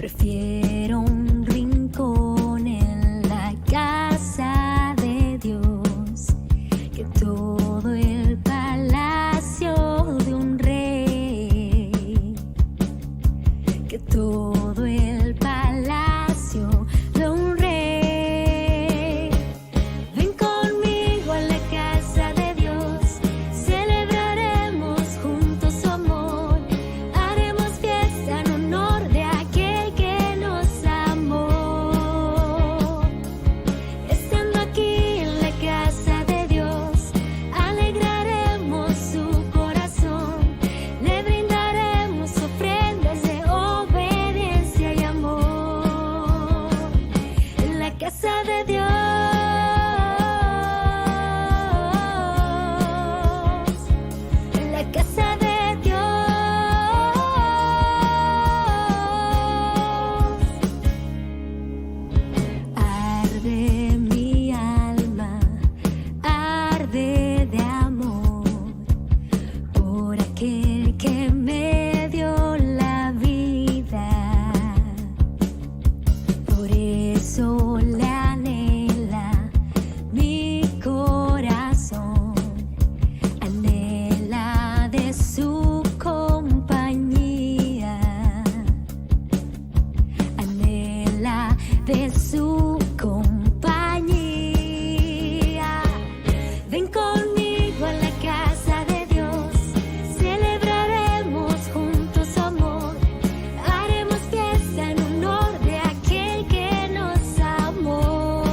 Prefiero un rincón en la casa de Dios que todo el palacio de un rey, que todo el palacio de un rey. Ven conmigo a la casa de Dios, celebraremos juntos su amor, haremos fiesta en honor de aquel que nos amó. Estando aquí en la casa de Dios, alegraremos su corazón, le brindaremos ofrendas de obediencia y amor. En la casa de Dios, en la casa de Dios, arde mi alma, arde de amor por aquel que me dio la vida. Por eso le anhela mi corazón, anhela de su compañía, anhela de su compañía. Ven conmigo a la casa de Dios, celebraremos juntos su amor, haremos fiesta en honor de aquel que nos amó.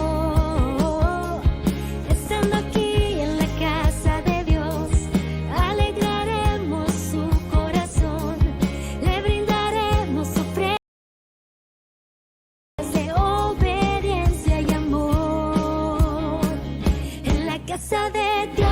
Estando aquí en la casa de Dios, alegraremos su corazón, le brindaremos ofrendas de obediencia y amor. En la casa de Dios.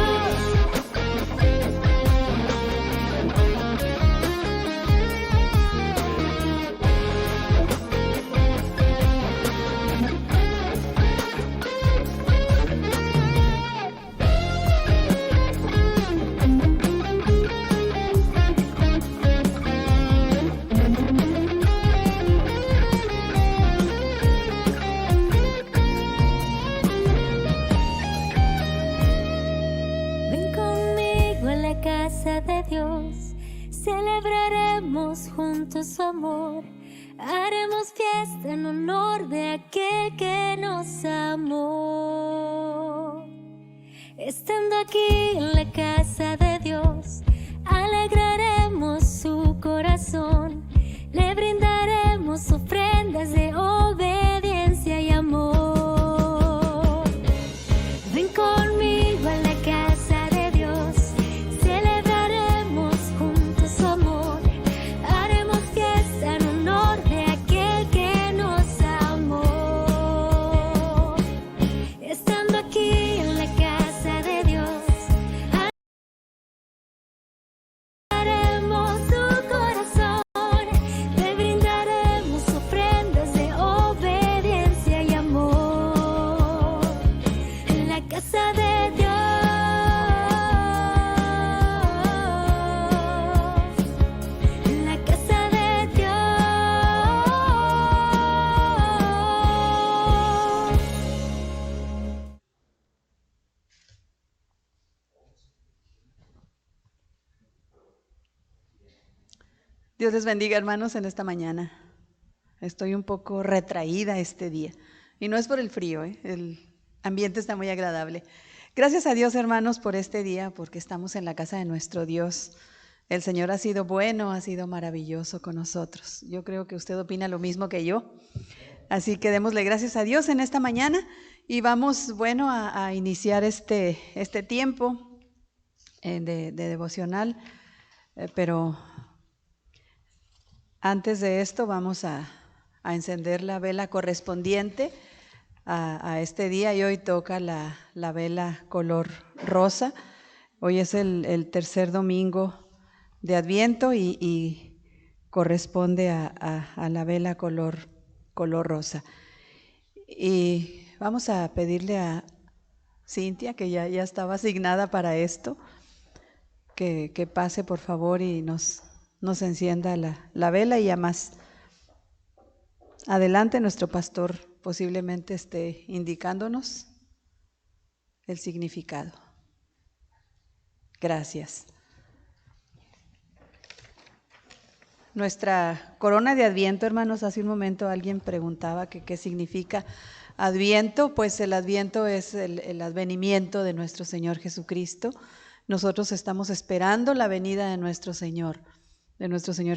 Ven conmigo a la casa de Dios, celebraremos juntos su amor, haremos fiesta en honor de aquel que nos amó. Estando aquí en la casa de Dios, alegraremos su corazón, le brindaremos ofrendas de obediencia y amor. Ven conmigo a la casa de Dios, celebraremos juntos su amor, haremos fiesta en honor de aquel que nos amó. Estando aquí en la casa de Dios, haremos su corazón, le brindaremos ofrendas de obediencia y amor. En la casa de Dios, en la casa de Dios. Dios les bendiga, hermanos, en esta mañana. Estoy un poco retraída este día. Y no es por el frío, el ambiente está muy agradable. Gracias a Dios, hermanos, por este día, porque estamos en la casa de nuestro Dios. El Señor ha sido bueno, ha sido maravilloso con nosotros. Yo creo que usted opina lo mismo que yo. Así que démosle gracias a Dios en esta mañana y vamos, bueno, a iniciar este tiempo de devocional, pero antes de esto vamos a encender la vela correspondiente a este día, y hoy toca la vela color rosa. Hoy es el tercer domingo de Adviento y corresponde a la vela color rosa. Y vamos a pedirle a Cintia, que ya estaba asignada para esto, que pase por favor y nos encienda la vela, y además adelante nuestro pastor posiblemente esté indicándonos el significado. Gracias. Nuestra corona de Adviento, hermanos, hace un momento alguien preguntaba que qué significa Adviento. Pues el Adviento es el advenimiento de nuestro Señor Jesucristo. Nosotros estamos esperando la venida de nuestro Señor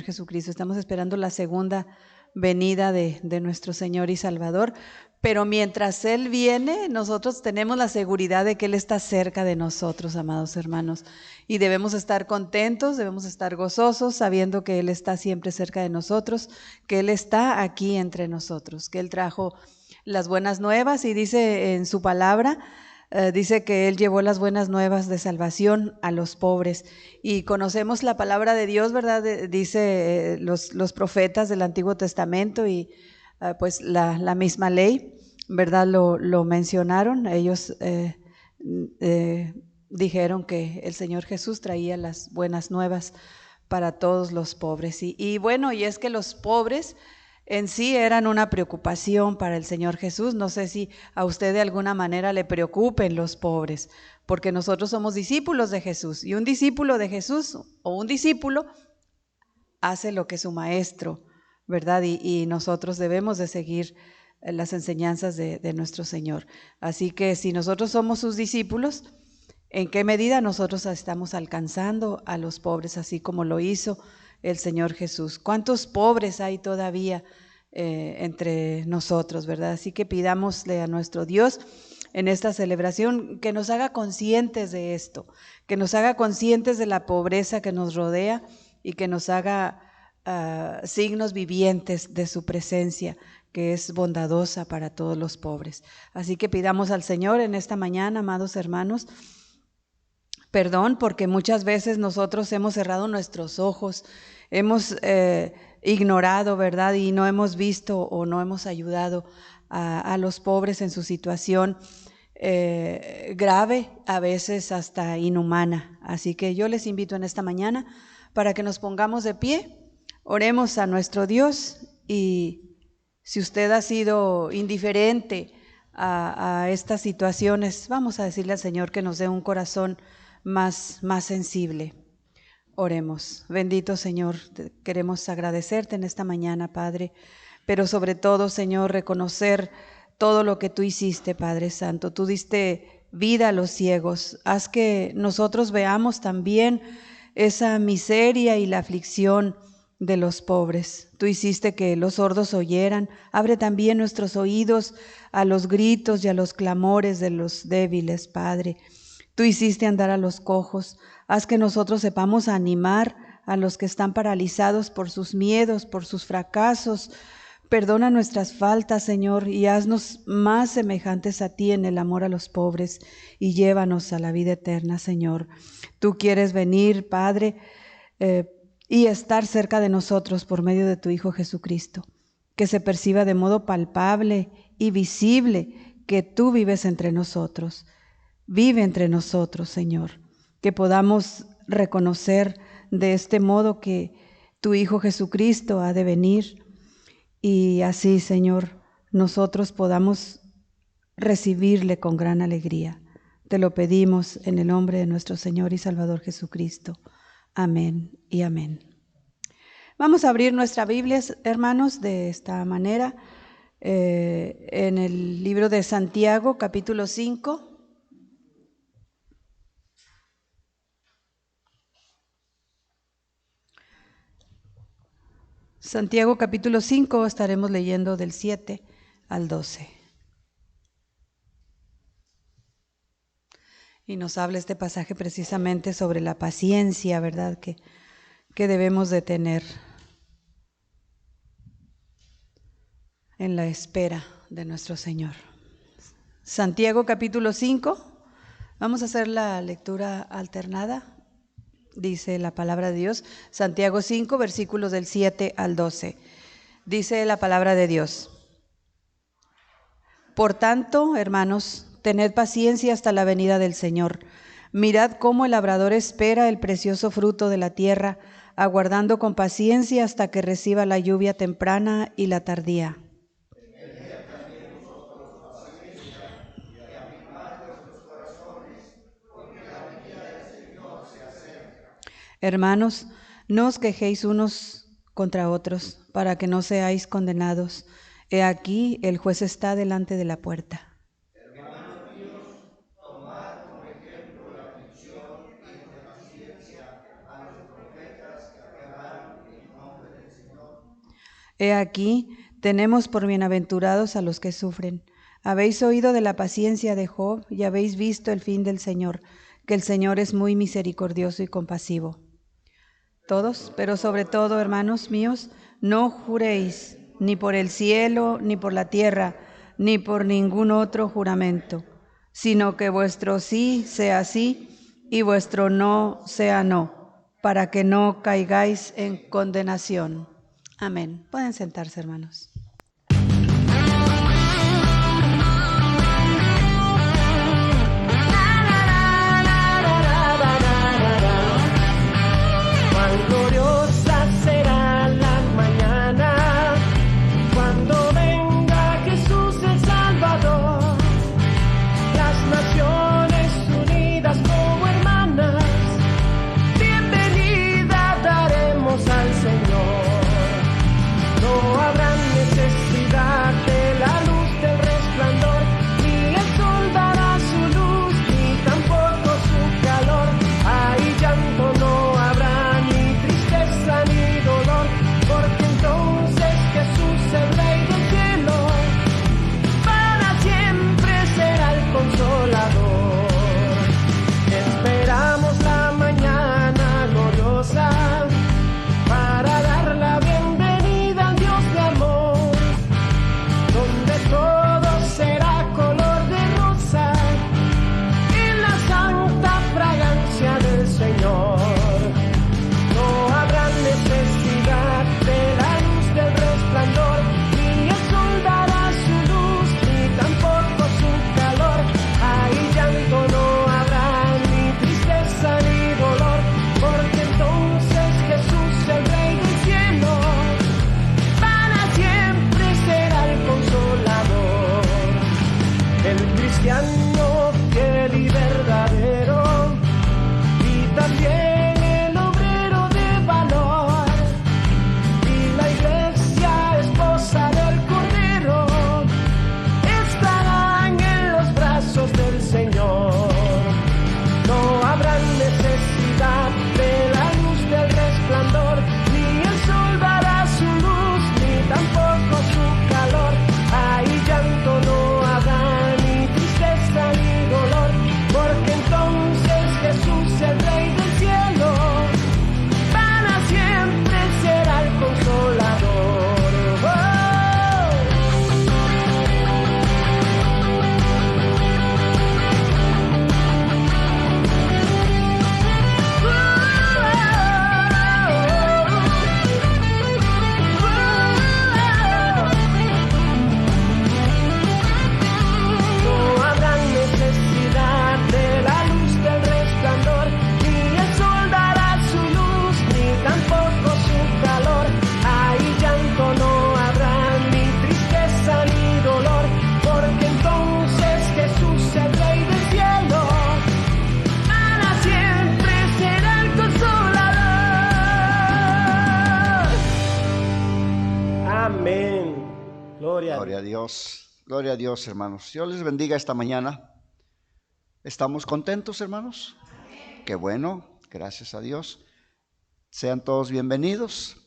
Jesucristo. Estamos esperando la segunda venida de nuestro Señor y Salvador. Pero mientras Él viene, nosotros tenemos la seguridad de que Él está cerca de nosotros, amados hermanos. Y debemos estar contentos, debemos estar gozosos, sabiendo que Él está siempre cerca de nosotros, que Él está aquí entre nosotros, que Él trajo las buenas nuevas y dice en su palabra, dice que Él llevó las buenas nuevas de salvación a los pobres. Y conocemos la palabra de Dios, ¿verdad? Dice los profetas del Antiguo Testamento y pues la misma ley, ¿verdad? Lo mencionaron. Ellos dijeron que el Señor Jesús traía las buenas nuevas para todos los pobres. Y bueno, y es que los pobres en sí eran una preocupación para el Señor Jesús. No sé si a usted de alguna manera le preocupen los pobres, porque nosotros somos discípulos de Jesús, y un discípulo de Jesús o un discípulo hace lo que su maestro, ¿verdad? Y nosotros debemos de seguir las enseñanzas de nuestro Señor. Así que si nosotros somos sus discípulos, ¿en qué medida nosotros estamos alcanzando a los pobres, así como lo hizo el Señor Jesús? ¿Cuántos pobres hay todavía entre nosotros, verdad? Así que pidámosle a nuestro Dios en esta celebración que nos haga conscientes de esto, que nos haga conscientes de la pobreza que nos rodea y que nos haga signos vivientes de su presencia, que es bondadosa para todos los pobres. Así que pidamos al Señor en esta mañana, amados hermanos, perdón, porque muchas veces nosotros hemos cerrado nuestros ojos, hemos ignorado, ¿verdad? Y no hemos visto o no hemos ayudado a los pobres en su situación grave, a veces hasta inhumana. Así que yo les invito en esta mañana para que nos pongamos de pie, oremos a nuestro Dios, y si usted ha sido indiferente a estas situaciones, vamos a decirle al Señor que nos dé un corazón más sensible. Oremos. Bendito Señor, queremos agradecerte en esta mañana, Padre, pero sobre todo, Señor, reconocer todo lo que tú hiciste, Padre Santo. Tú diste vida a los ciegos. Haz que nosotros veamos también esa miseria y la aflicción de los pobres. Tú hiciste que los sordos oyeran. Abre también nuestros oídos a los gritos y a los clamores de los débiles, Padre. Tú hiciste andar a los cojos. Haz que nosotros sepamos animar a los que están paralizados por sus miedos, por sus fracasos. Perdona nuestras faltas, Señor, y haznos más semejantes a ti en el amor a los pobres, y llévanos a la vida eterna, Señor. Tú quieres venir, Padre, y estar cerca de nosotros por medio de tu Hijo Jesucristo, que se perciba de modo palpable y visible que tú vives entre nosotros. Vive entre nosotros, Señor, que podamos reconocer de este modo que tu Hijo Jesucristo ha de venir, y así, Señor, nosotros podamos recibirle con gran alegría. Te lo pedimos en el nombre de nuestro Señor y Salvador Jesucristo. Amén y amén. Vamos a abrir nuestra Biblia, hermanos, de esta manera, en el libro de Santiago, capítulo 5. Santiago capítulo 5, estaremos leyendo del 7 al 12. Y nos habla este pasaje precisamente sobre la paciencia, ¿verdad? Que debemos de tener en la espera de nuestro Señor. Santiago capítulo 5, vamos a hacer la lectura alternada. Dice la palabra de Dios, Santiago 5, versículos del 7 al 12. Dice la palabra de Dios: Por tanto, hermanos, tened paciencia hasta la venida del Señor. Mirad cómo el labrador espera el precioso fruto de la tierra, aguardando con paciencia hasta que reciba la lluvia temprana y la tardía. Hermanos, no os quejéis unos contra otros, para que no seáis condenados. He aquí, el juez está delante de la puerta. He aquí, tenemos por bienaventurados a los que sufren. Habéis oído de la paciencia de Job y habéis visto el fin del Señor, que el Señor es muy misericordioso y compasivo. Todos, pero sobre todo, hermanos míos, no juréis ni por el cielo, ni por la tierra, ni por ningún otro juramento, sino que vuestro sí sea sí y vuestro no sea no, para que no caigáis en condenación. Amén. Pueden sentarse, hermanos. Cuán gloriosa será la mañana, cuando venga Jesús el Salvador. Las naciones unidas como hermanas, bienvenida daremos al Señor. No habrá necesidad de la luz del resplandor, ni el sol dará su luz, ni tampoco su calor. Hay llanto, no habrá ni tristeza ni dolor, porque entonces Jesús, el Rey del cielo, para siempre será el consolador. Esperamos la mañana gloriosa para dar la bienvenida al Dios de amor, donde todo será color de rosa en la santa fragancia del Señor. No habrá necesidad de la luz del resplandor, ni el sol dará su luz, ni tampoco su calor. Ahí llanto no habrá, ni tristeza ni dolor, porque entonces Jesús, el Rey del cielo, para siempre será el consolador. El cristiano fiel y verdadero, y también el obrero de valor, y la iglesia esposa del Cordero, estarán en los brazos del Señor. No habrá necesidad de la luz del resplandor, ni el sol dará su luz, ni tampoco su calor. Ahí llanto no habrá, ni tristeza ni dolor, porque entonces Jesús, el Rey del cielo, para siempre será el consolador. No habrá necesidad de la luz del resplandor, ni el sol dará su luz, ni tampoco su calor. Ahí llanto no habrá, ni tristeza ni dolor, porque entonces Jesús, el Rey del cielo, para siempre será el consolador. Amén. Gloria a Dios. Gloria a Dios, gloria a Dios, hermanos. Dios les bendiga esta mañana. ¿Estamos contentos, hermanos? Qué bueno, gracias a Dios. Sean todos bienvenidos.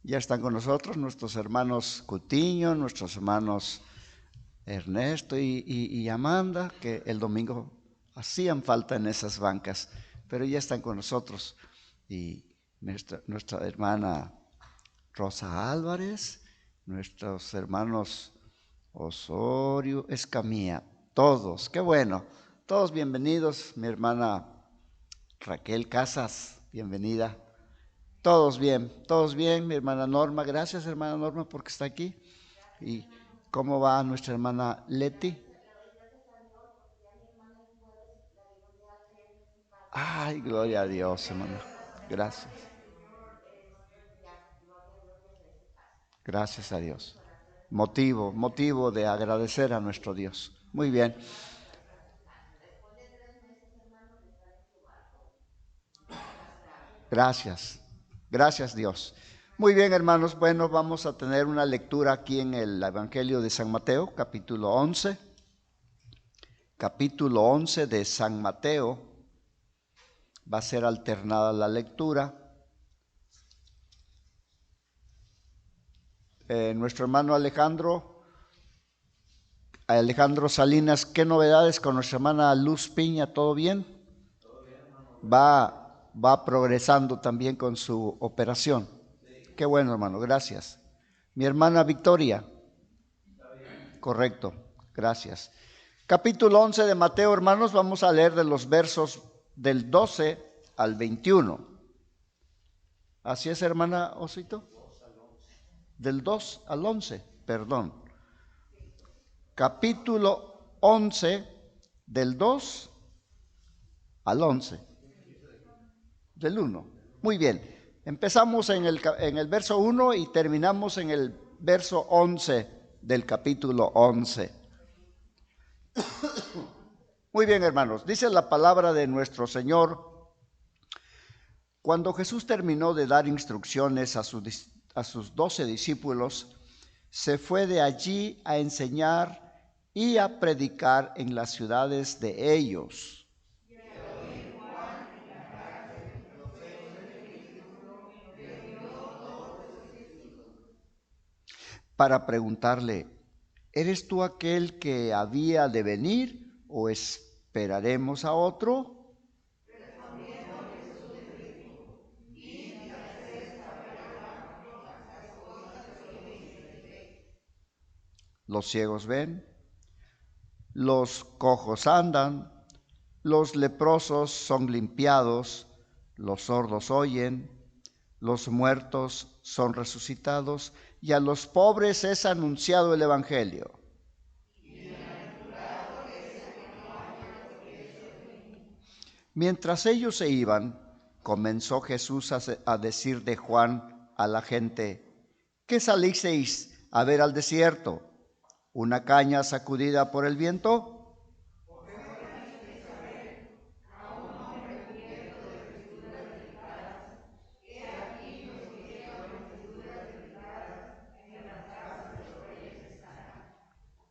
Ya están con nosotros nuestros hermanos Cutiño, nuestros hermanos Ernesto y Amanda, que el domingo hacían falta en esas bancas, pero ya están con nosotros. Y nuestra hermana Rosa Álvarez, nuestros hermanos Osorio, Escamilla, todos, qué bueno, todos bienvenidos. Mi hermana Raquel Casas, bienvenida. Todos bien, mi hermana Norma, gracias hermana Norma porque está aquí. ¿Y cómo va nuestra hermana Leti? Ay, gloria a Dios, hermana, gracias. Gracias a Dios. Motivo de agradecer a nuestro Dios. Muy bien. Gracias. Gracias, Dios. Muy bien, hermanos. Bueno, vamos a tener una lectura aquí en el Evangelio de San Mateo, capítulo 11. Capítulo 11 de San Mateo. Va a ser alternada la lectura. Nuestro hermano Alejandro Salinas, ¿qué novedades con nuestra hermana Luz Piña? ¿Todo bien? Todo bien, hermano. Va progresando también con su operación. Sí. Qué bueno, hermano, gracias. Mi hermana Victoria. Está bien. Correcto, gracias. Capítulo 11 de Mateo, hermanos, vamos a leer de los versos del 12 al 21. ¿Así es, hermana Osito? Del 2 al 11, perdón. Capítulo 11, del 2 al 11. Del 1. Muy bien. Empezamos en el verso 1 y terminamos en el verso 11 del capítulo 11. Muy bien, hermanos. Dice la palabra de nuestro Señor. Cuando Jesús terminó de dar instrucciones a sus 12 discípulos, se fue de allí a enseñar y a predicar en las ciudades de ellos. Para preguntarle, ¿eres tú aquel que había de venir o esperaremos a otro? Los ciegos ven, los cojos andan, los leprosos son limpiados, los sordos oyen, los muertos son resucitados y a los pobres es anunciado el Evangelio. Mientras ellos se iban, comenzó Jesús a decir de Juan a la gente: ¿qué salisteis a ver al desierto? ¿Una caña sacudida por el viento?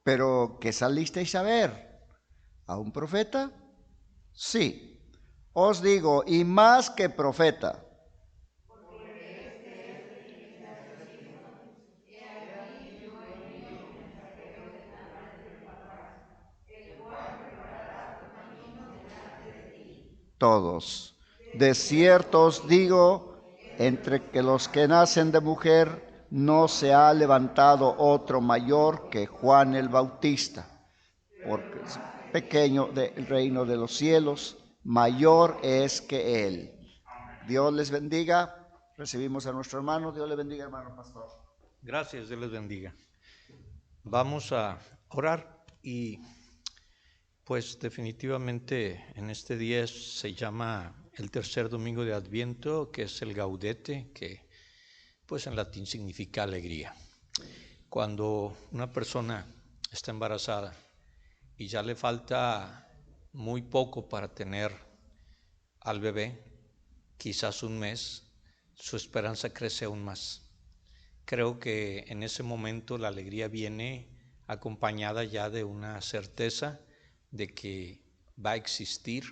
¿Pero qué salisteis a ver? ¿A un profeta? Sí, os digo, y más que profeta. Todos. De cierto os digo, entre que los que nacen de mujer no se ha levantado otro mayor que Juan el Bautista, porque es pequeño del reino de los cielos, mayor es que él. Dios les bendiga. Recibimos a nuestro hermano. Dios le bendiga, hermano pastor. Gracias, Dios les bendiga. Vamos a orar y pues definitivamente en este día se llama el tercer domingo de Adviento, que es el Gaudete, que pues en latín significa alegría. Cuando una persona está embarazada y ya le falta muy poco para tener al bebé, quizás un mes, su esperanza crece aún más. Creo que en ese momento la alegría viene acompañada ya de una certeza de que va a existir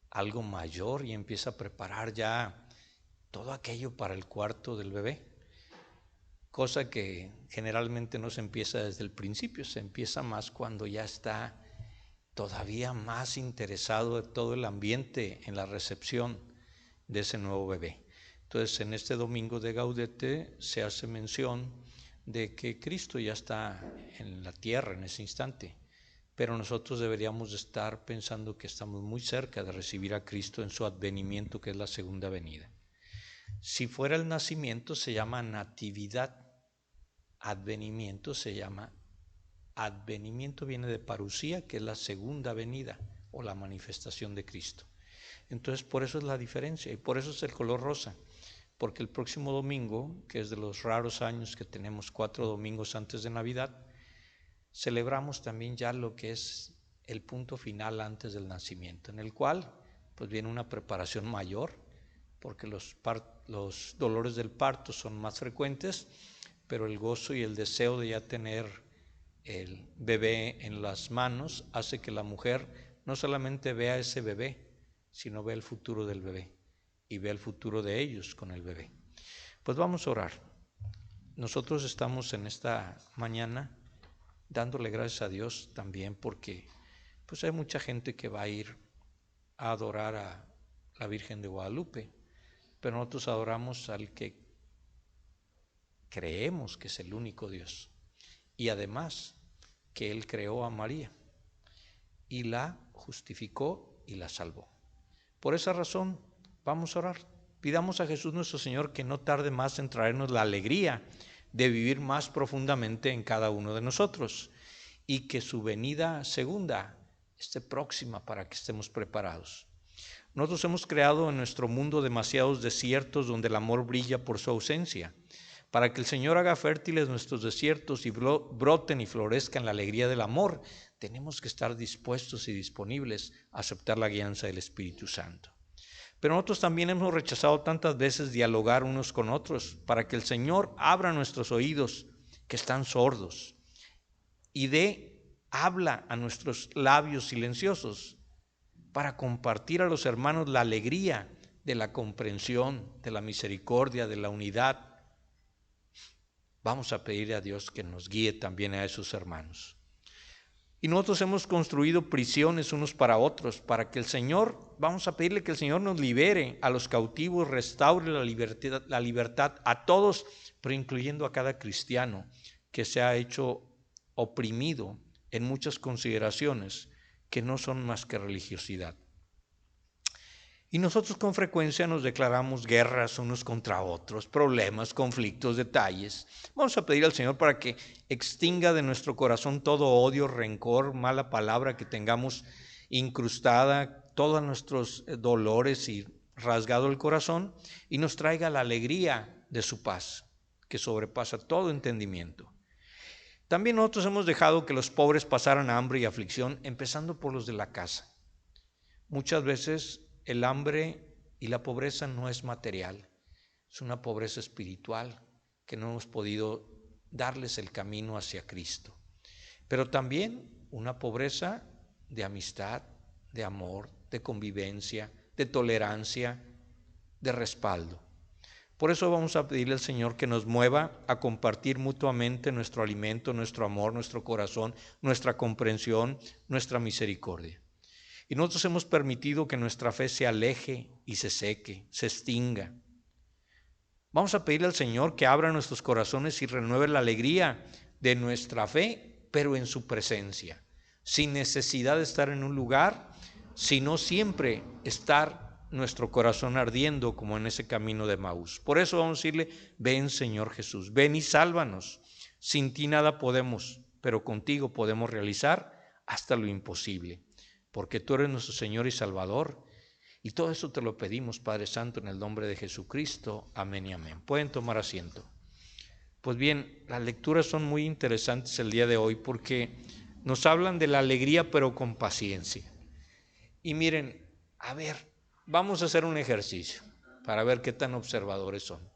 algo mayor y empieza a preparar ya todo aquello para el cuarto del bebé, cosa que generalmente no se empieza desde el principio, se empieza más cuando ya está todavía más interesado de todo el ambiente en la recepción de ese nuevo bebé. Entonces, en este domingo de Gaudete se hace mención de que Cristo ya está en la tierra en ese instante, pero nosotros deberíamos estar pensando que estamos muy cerca de recibir a Cristo en su advenimiento, que es la segunda venida. Si fuera el nacimiento se llama natividad, advenimiento se llama advenimiento, viene de parusía, que es la segunda venida o la manifestación de Cristo. Entonces por eso es la diferencia y por eso es el color rosa, porque el próximo domingo, que es de los raros años que tenemos 4 domingos antes de Navidad, celebramos también ya lo que es el punto final antes del nacimiento, en el cual pues viene una preparación mayor porque los dolores del parto son más frecuentes, pero el gozo y el deseo de ya tener el bebé en las manos hace que la mujer no solamente vea ese bebé, sino vea el futuro del bebé y vea el futuro de ellos con el bebé. Pues vamos a orar. Nosotros estamos en esta mañana dándole gracias a Dios también porque pues hay mucha gente que va a ir a adorar a la Virgen de Guadalupe, pero nosotros adoramos al que creemos que es el único Dios y además que Él creó a María y la justificó y la salvó. Por esa razón vamos a orar. Pidamos a Jesús nuestro Señor que no tarde más en traernos la alegría de vivir más profundamente en cada uno de nosotros y que su venida segunda esté próxima para que estemos preparados. Nosotros hemos creado en nuestro mundo demasiados desiertos donde el amor brilla por su ausencia. Para que el Señor haga fértiles nuestros desiertos y broten y florezcan la alegría del amor, tenemos que estar dispuestos y disponibles a aceptar la guianza del Espíritu Santo. Pero nosotros también hemos rechazado tantas veces dialogar unos con otros para que el Señor abra nuestros oídos que están sordos y habla a nuestros labios silenciosos para compartir a los hermanos la alegría de la comprensión, de la misericordia, de la unidad. Vamos a pedir a Dios que nos guíe también a esos hermanos. Y nosotros hemos construido prisiones unos para otros, para que el Señor, vamos a pedirle que el Señor nos libere a los cautivos, restaure la libertad a todos, pero incluyendo a cada cristiano que se ha hecho oprimido en muchas consideraciones que no son más que religiosidad. Y nosotros con frecuencia nos declaramos guerras unos contra otros, problemas, conflictos, detalles. Vamos a pedir al Señor para que extinga de nuestro corazón todo odio, rencor, mala palabra que tengamos incrustada, todos nuestros dolores y rasgado el corazón, y nos traiga la alegría de su paz, que sobrepasa todo entendimiento. También nosotros hemos dejado que los pobres pasaran hambre y aflicción, empezando por los de la casa. Muchas veces el hambre y la pobreza no es material, es una pobreza espiritual que no hemos podido darles el camino hacia Cristo. Pero también una pobreza de amistad, de amor, de convivencia, de tolerancia, de respaldo. Por eso vamos a pedirle al Señor que nos mueva a compartir mutuamente nuestro alimento, nuestro amor, nuestro corazón, nuestra comprensión, nuestra misericordia. Y nosotros hemos permitido que nuestra fe se aleje y se seque, se extinga. Vamos a pedirle al Señor que abra nuestros corazones y renueve la alegría de nuestra fe, pero en su presencia, sin necesidad de estar en un lugar, sino siempre estar nuestro corazón ardiendo como en ese camino de Emaús. Por eso vamos a decirle, ven Señor Jesús, ven y sálvanos. Sin ti nada podemos, pero contigo podemos realizar hasta lo imposible. Porque tú eres nuestro Señor y Salvador, y todo eso te lo pedimos, Padre Santo, en el nombre de Jesucristo. Amén y amén. Pueden tomar asiento. Pues bien, las lecturas son muy interesantes el día de hoy porque nos hablan de la alegría, pero con paciencia. Y miren, a ver, vamos a hacer un ejercicio para ver qué tan observadores son.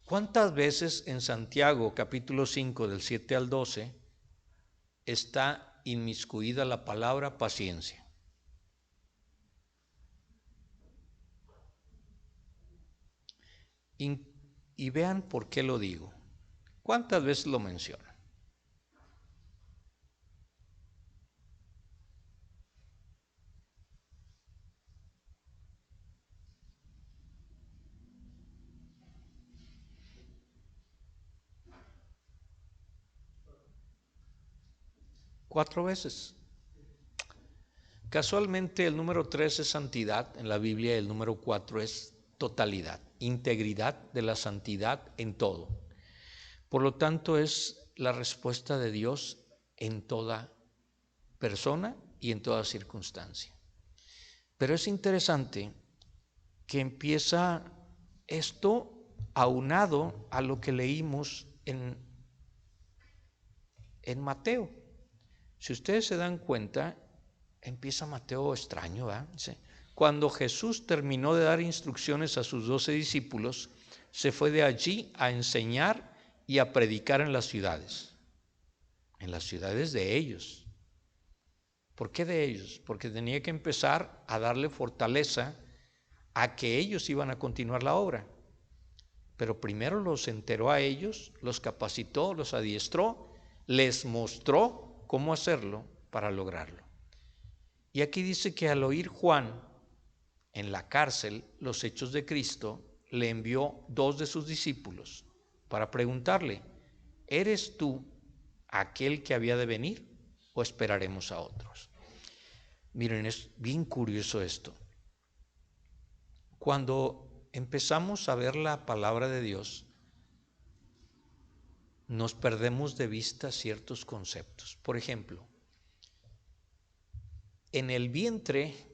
¿Cuántas veces en Santiago, capítulo 5, del 7 al 12, está inmiscuida la palabra paciencia? Y vean por qué lo digo. ¿Cuántas veces lo menciona? ¿4 veces? Casualmente el número 3 es santidad en la Biblia y el número 4 es totalidad, integridad de la santidad en todo. Por lo tanto es la respuesta de Dios en toda persona y en toda circunstancia. Pero es interesante que empieza esto aunado a lo que leímos en Mateo. Si ustedes se dan cuenta, empieza Mateo extraño, ¿verdad? Dice, cuando Jesús terminó de dar instrucciones a sus 12 discípulos, se fue de allí a enseñar y a predicar en las ciudades de ellos. ¿Por qué de ellos? Porque tenía que empezar a darle fortaleza a que ellos iban a continuar la obra. Pero primero los enteró a ellos, los capacitó, los adiestró, les mostró cómo hacerlo para lograrlo. Y aquí dice que al oír Juan en la cárcel los hechos de Cristo, le envió 2 de sus discípulos para preguntarle: ¿eres tú aquel que había de venir o esperaremos a otros? Miren, es bien curioso esto. Cuando empezamos a ver la palabra de Dios, nos perdemos de vista ciertos conceptos. Por ejemplo, en el vientre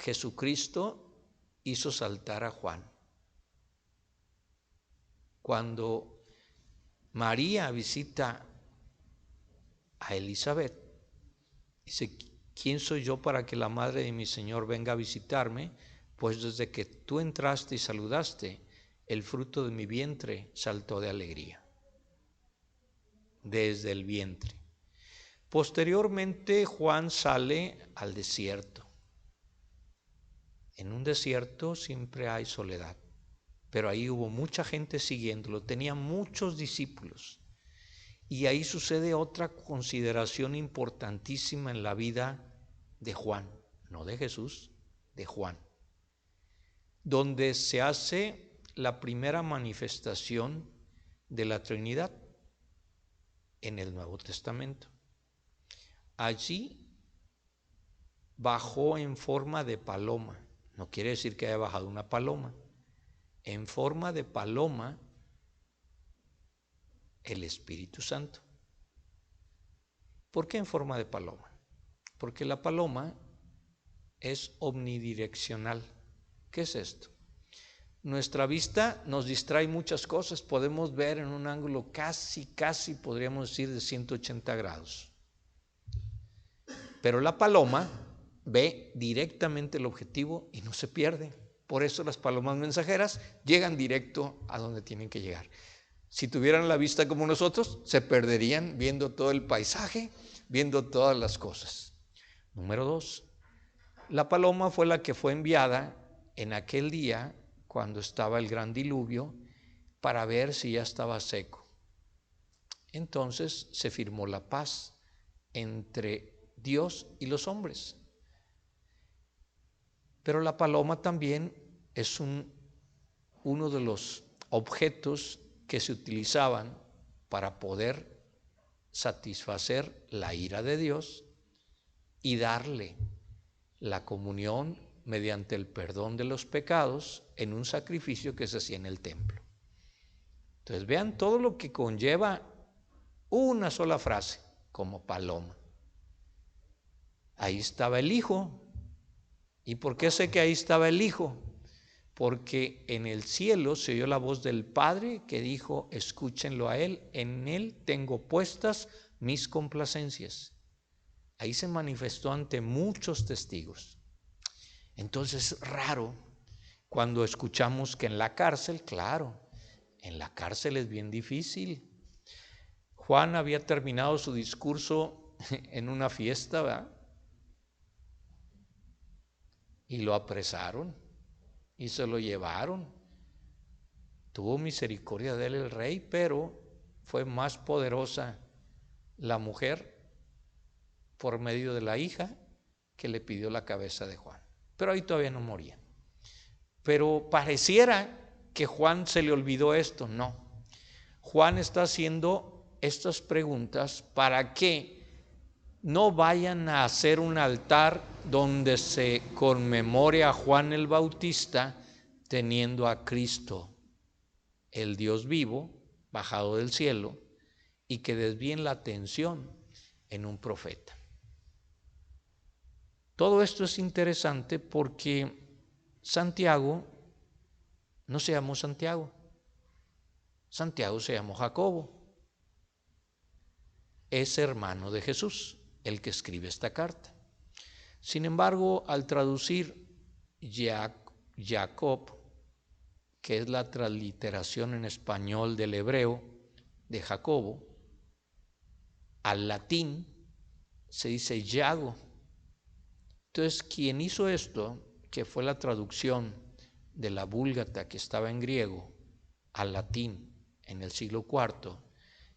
Jesucristo hizo saltar a Juan. Cuando María visita a Elizabeth, dice: ¿quién soy yo para que la madre de mi Señor venga a visitarme? Pues desde que tú entraste y saludaste, el fruto de mi vientre saltó de alegría. Desde el vientre. Posteriormente, Juan sale al desierto. En un desierto siempre hay soledad, pero ahí hubo mucha gente siguiéndolo, tenía muchos discípulos. Y ahí sucede otra consideración importantísima en la vida de Juan, no de Jesús, de Juan, donde se hace la primera manifestación de la Trinidad en el Nuevo Testamento. Allí bajó en forma de paloma, no quiere decir que haya bajado una paloma, en forma de paloma el Espíritu Santo. ¿Por qué en forma de paloma? Porque la paloma es omnidireccional. ¿Qué es esto? Nuestra vista nos distrae muchas cosas, podemos ver en un ángulo casi podríamos decir de 180 grados. Pero la paloma ve directamente el objetivo y no se pierde. Por eso las palomas mensajeras llegan directo a donde tienen que llegar. Si tuvieran la vista como nosotros, se perderían viendo todo el paisaje, viendo todas las cosas. Número 2, la paloma fue la que fue enviada en aquel día cuando estaba el gran diluvio para ver si ya estaba seco. Entonces se firmó la paz entre Dios y los hombres. Pero la paloma también es uno de los objetos que se utilizaban para poder satisfacer la ira de Dios y darle la comunión mediante el perdón de los pecados en un sacrificio que se hacía en el templo. Entonces vean todo lo que conlleva una sola frase, como paloma. Ahí estaba el Hijo. ¿Y por qué sé que ahí estaba el Hijo? Porque en el cielo se oyó la voz del Padre que dijo: escúchenlo a Él, en Él tengo puestas mis complacencias. Ahí se manifestó ante muchos testigos. Entonces es raro cuando escuchamos que en la cárcel, claro, en la cárcel es bien difícil. Juan había terminado su discurso en una fiesta, ¿verdad? Y lo apresaron y se lo llevaron. Tuvo misericordia de él el rey, pero fue más poderosa la mujer por medio de la hija que le pidió la cabeza de Juan. Pero ahí todavía no moría. Pero pareciera que Juan se le olvidó esto. No. Juan está haciendo estas preguntas para que no vayan a hacer un altar donde se conmemore a Juan el Bautista teniendo a Cristo, el Dios vivo, bajado del cielo, y que desvíen la atención en un profeta. Todo esto es interesante porque Santiago no se llamó Santiago. Santiago se llamó Jacobo. Es hermano de Jesús, el que escribe esta carta. Sin embargo, al traducir Jacob, que es la transliteración en español del hebreo de Jacobo, al latín se dice Yago. Entonces, quien hizo esto, que fue la traducción de la Vulgata que estaba en griego al latín en el siglo IV,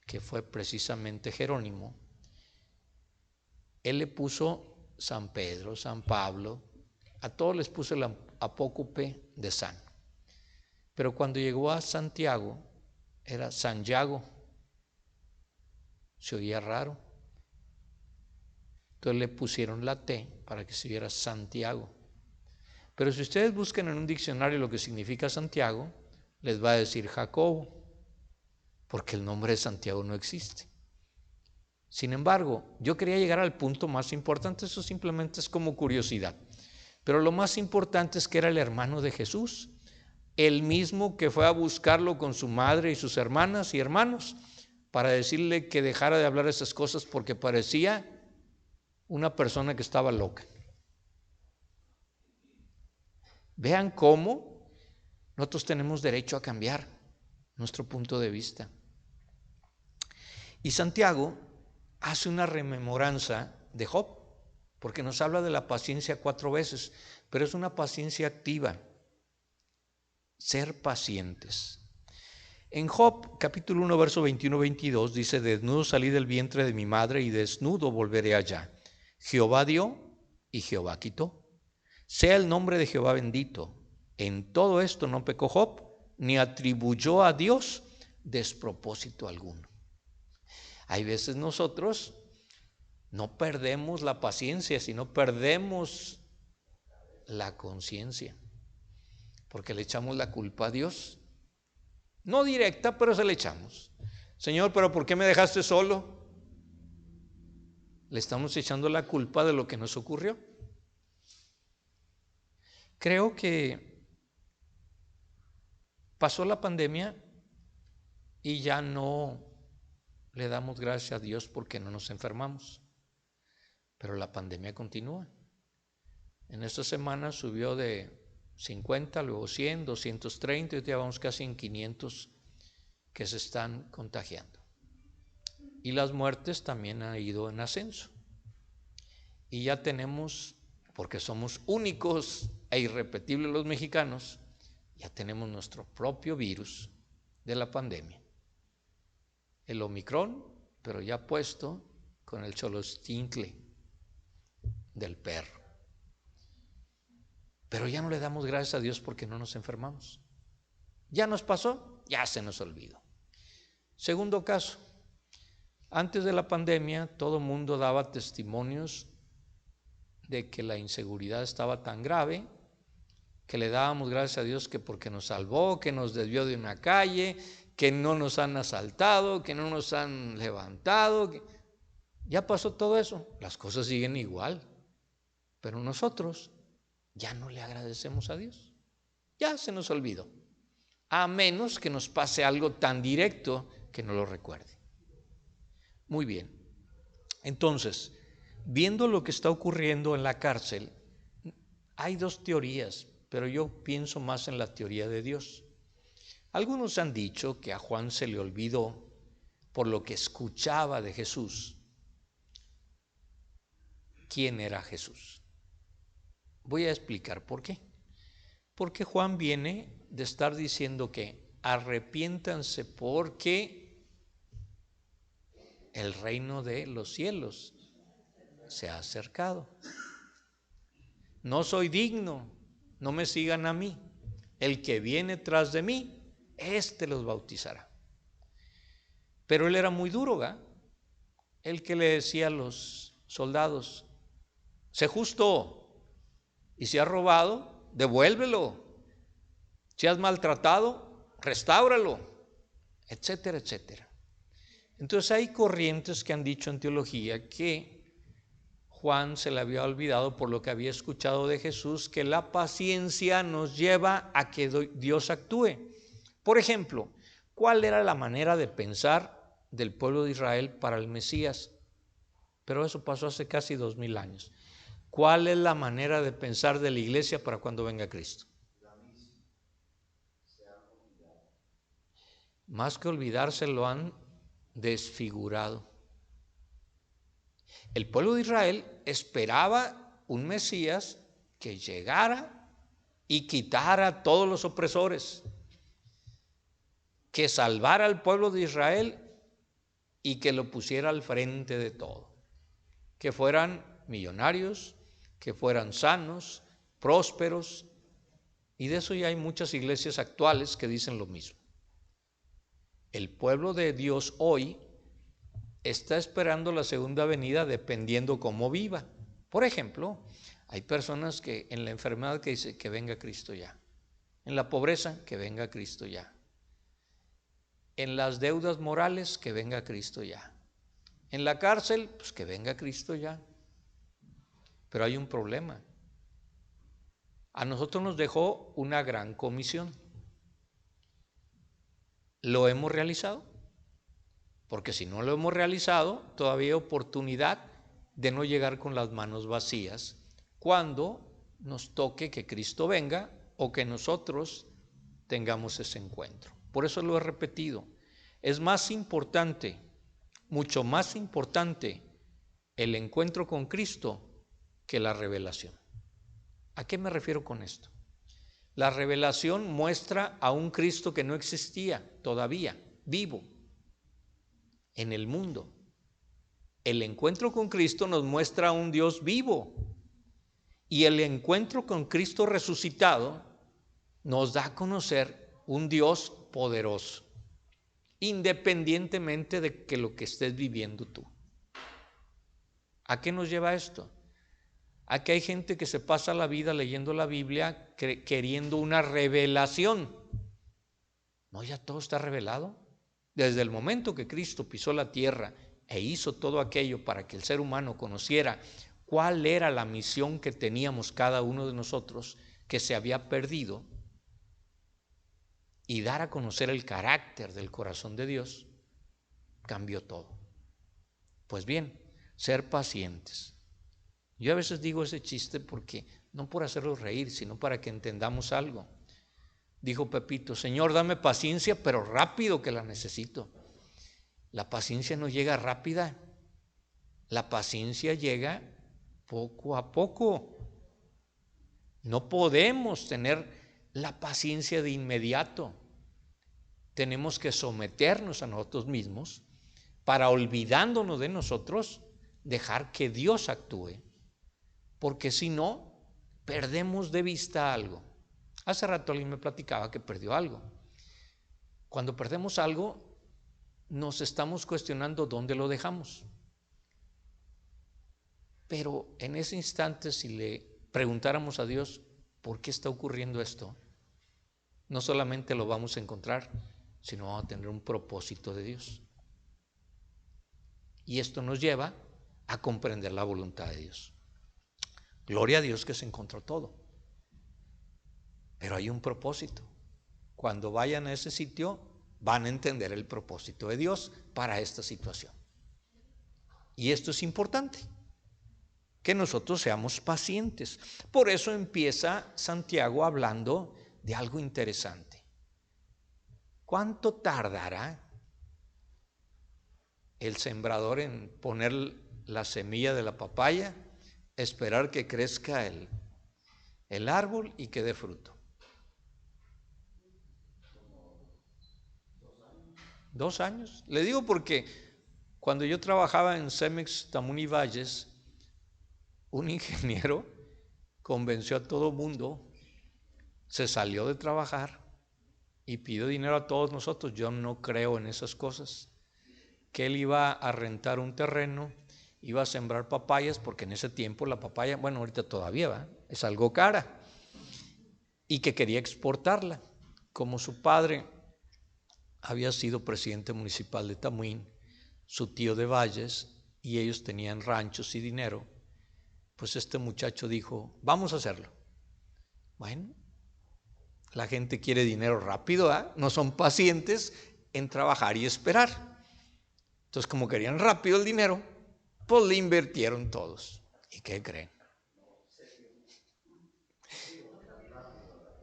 que fue precisamente Jerónimo, él le puso San Pedro, San Pablo, a todos les puso el apócope de San. Pero cuando llegó a Santiago, era Santiago. Se oía raro. Entonces le pusieron la T para que se viera Santiago. Pero si ustedes buscan en un diccionario lo que significa Santiago, les va a decir Jacobo, porque el nombre de Santiago no existe. Sin embargo, yo quería llegar al punto más importante, eso simplemente es como curiosidad. Pero lo más importante es que era el hermano de Jesús, el mismo que fue a buscarlo con su madre y sus hermanas y hermanos para decirle que dejara de hablar esas cosas porque parecía una persona que estaba loca. Vean cómo nosotros tenemos derecho a cambiar nuestro punto de vista. Y Santiago hace una rememoranza de Job, porque nos habla de la paciencia 4 veces, pero es una paciencia activa. Ser pacientes. En Job, capítulo 1, verso 21-22, dice: desnudo salí del vientre de mi madre y desnudo volveré allá. Jehová dio y Jehová quitó. Sea el nombre de Jehová bendito. En todo esto no pecó Job, ni atribuyó a Dios despropósito alguno. Hay veces nosotros no perdemos la paciencia, sino perdemos la conciencia, porque le echamos la culpa a Dios. No directa, pero se le echamos. Señor, ¿pero por qué me dejaste solo? Le estamos echando la culpa de lo que nos ocurrió. Creo que pasó la pandemia y ya no le damos gracias a Dios porque no nos enfermamos. Pero la pandemia continúa. En esta semana subió de 50, luego 100, 230, y ya vamos casi en 500 que se están contagiando. Y las muertes también han ido en ascenso. Y ya tenemos, porque somos únicos e irrepetibles los mexicanos, ya tenemos nuestro propio virus de la pandemia. El Omicron, pero ya puesto con el cholostincle del perro. Pero ya no le damos gracias a Dios porque no nos enfermamos. Ya nos pasó, ya se nos olvidó. Segundo caso, antes de la pandemia todo el mundo daba testimonios de que la inseguridad estaba tan grave que le dábamos gracias a Dios que porque nos salvó, que nos desvió de una calle, que no nos han asaltado, que no nos han levantado. Ya pasó todo eso, las cosas siguen igual, pero nosotros ya no le agradecemos a Dios, ya se nos olvidó, a menos que nos pase algo tan directo que no lo recuerde. Muy bien, entonces, viendo lo que está ocurriendo en la cárcel, hay 2 teorías, pero yo pienso más en la teoría de Dios. Algunos han dicho que a Juan se le olvidó, por lo que escuchaba de Jesús, quién era Jesús. Voy a explicar por qué. Porque Juan viene de estar diciendo que arrepiéntanse porque el reino de los cielos se ha acercado. No soy digno, no me sigan a mí. El que viene tras de mí, este los bautizará. Pero él era muy duro, ¿verdad? El que le decía a los soldados: sé justo, y si has robado, devuélvelo. Si has maltratado, restáuralo, etcétera, etcétera. Entonces hay corrientes que han dicho en teología que Juan se le había olvidado, por lo que había escuchado de Jesús, que la paciencia nos lleva a que Dios actúe. Por ejemplo, ¿cuál era la manera de pensar del pueblo de Israel para el Mesías? Pero eso pasó hace casi 2000 años. ¿Cuál es la manera de pensar de la iglesia para cuando venga Cristo? Más que olvidarse, lo han desfigurado. El pueblo de Israel esperaba un Mesías que llegara y quitara a todos los opresores, que salvara al pueblo de Israel y que lo pusiera al frente de todo, que fueran millonarios, que fueran sanos, prósperos, y de eso ya hay muchas iglesias actuales que dicen lo mismo. El pueblo de Dios hoy está esperando la segunda venida dependiendo cómo viva. Por ejemplo, hay personas que en la enfermedad que dice que venga Cristo ya, en la pobreza que venga Cristo ya, en las deudas morales que venga Cristo ya, en la cárcel pues que venga Cristo ya. Pero hay un problema. A nosotros nos dejó una gran comisión. ¿Lo hemos realizado? Porque si no lo hemos realizado, todavía hay oportunidad de no llegar con las manos vacías cuando nos toque que Cristo venga o que nosotros tengamos ese encuentro. Por eso lo he repetido. Es más importante, mucho más importante, el encuentro con Cristo que la revelación. ¿A qué me refiero con esto? La revelación muestra a un Cristo que no existía todavía, vivo, en el mundo. El encuentro con Cristo nos muestra a un Dios vivo. Y el encuentro con Cristo resucitado nos da a conocer un Dios poderoso, independientemente de que lo que estés viviendo tú. ¿A qué nos lleva esto? A que hay gente que se pasa la vida leyendo la Biblia queriendo una revelación. No, ya todo está revelado. Desde el momento que Cristo pisó la tierra e hizo todo aquello para que el ser humano conociera cuál era la misión que teníamos cada uno de nosotros, que se había perdido, y dar a conocer el carácter del corazón de Dios, cambió todo. Pues bien, ser pacientes. Yo a veces digo ese chiste porque no por hacerlos reír, sino para que entendamos algo. Dijo Pepito: Señor, dame paciencia, pero rápido que la necesito. La paciencia no llega rápida. La paciencia llega poco a poco. No podemos tener la paciencia de inmediato. Tenemos que someternos a nosotros mismos para, olvidándonos de nosotros, dejar que Dios actúe. Porque si no, perdemos de vista algo. Hace rato alguien me platicaba que perdió algo. Cuando perdemos algo, nos estamos cuestionando dónde lo dejamos. Pero en ese instante, si le preguntáramos a Dios, ¿por qué está ocurriendo esto? No solamente lo vamos a encontrar, sino vamos a tener un propósito de Dios. Y esto nos lleva a comprender la voluntad de Dios. Gloria a Dios que se encontró todo. Pero hay un propósito. Cuando vayan a ese sitio, van a entender el propósito de Dios para esta situación. Y esto es importante, que nosotros seamos pacientes. Por eso empieza Santiago hablando de algo interesante. ¿Cuánto tardará el sembrador en poner la semilla de la papaya, esperar que crezca el árbol y que dé fruto? 2 años. Le digo porque cuando yo trabajaba en Cemex Tamuní Valles, un ingeniero convenció a todo mundo, se salió de trabajar y pidió dinero a todos nosotros. Yo no creo en esas cosas. Que él iba a rentar un terreno, iba a sembrar papayas, porque en ese tiempo la papaya, bueno, ahorita todavía va, es algo cara, y que quería exportarla. Como su padre había sido presidente municipal de Tamuín, su tío de Valles, y ellos tenían ranchos y dinero, pues este muchacho dijo: vamos a hacerlo. Bueno, la gente quiere dinero rápido, ¿eh? No son pacientes en trabajar y esperar. Entonces, como querían rápido el dinero, pues le invirtieron todos. ¿Y qué creen?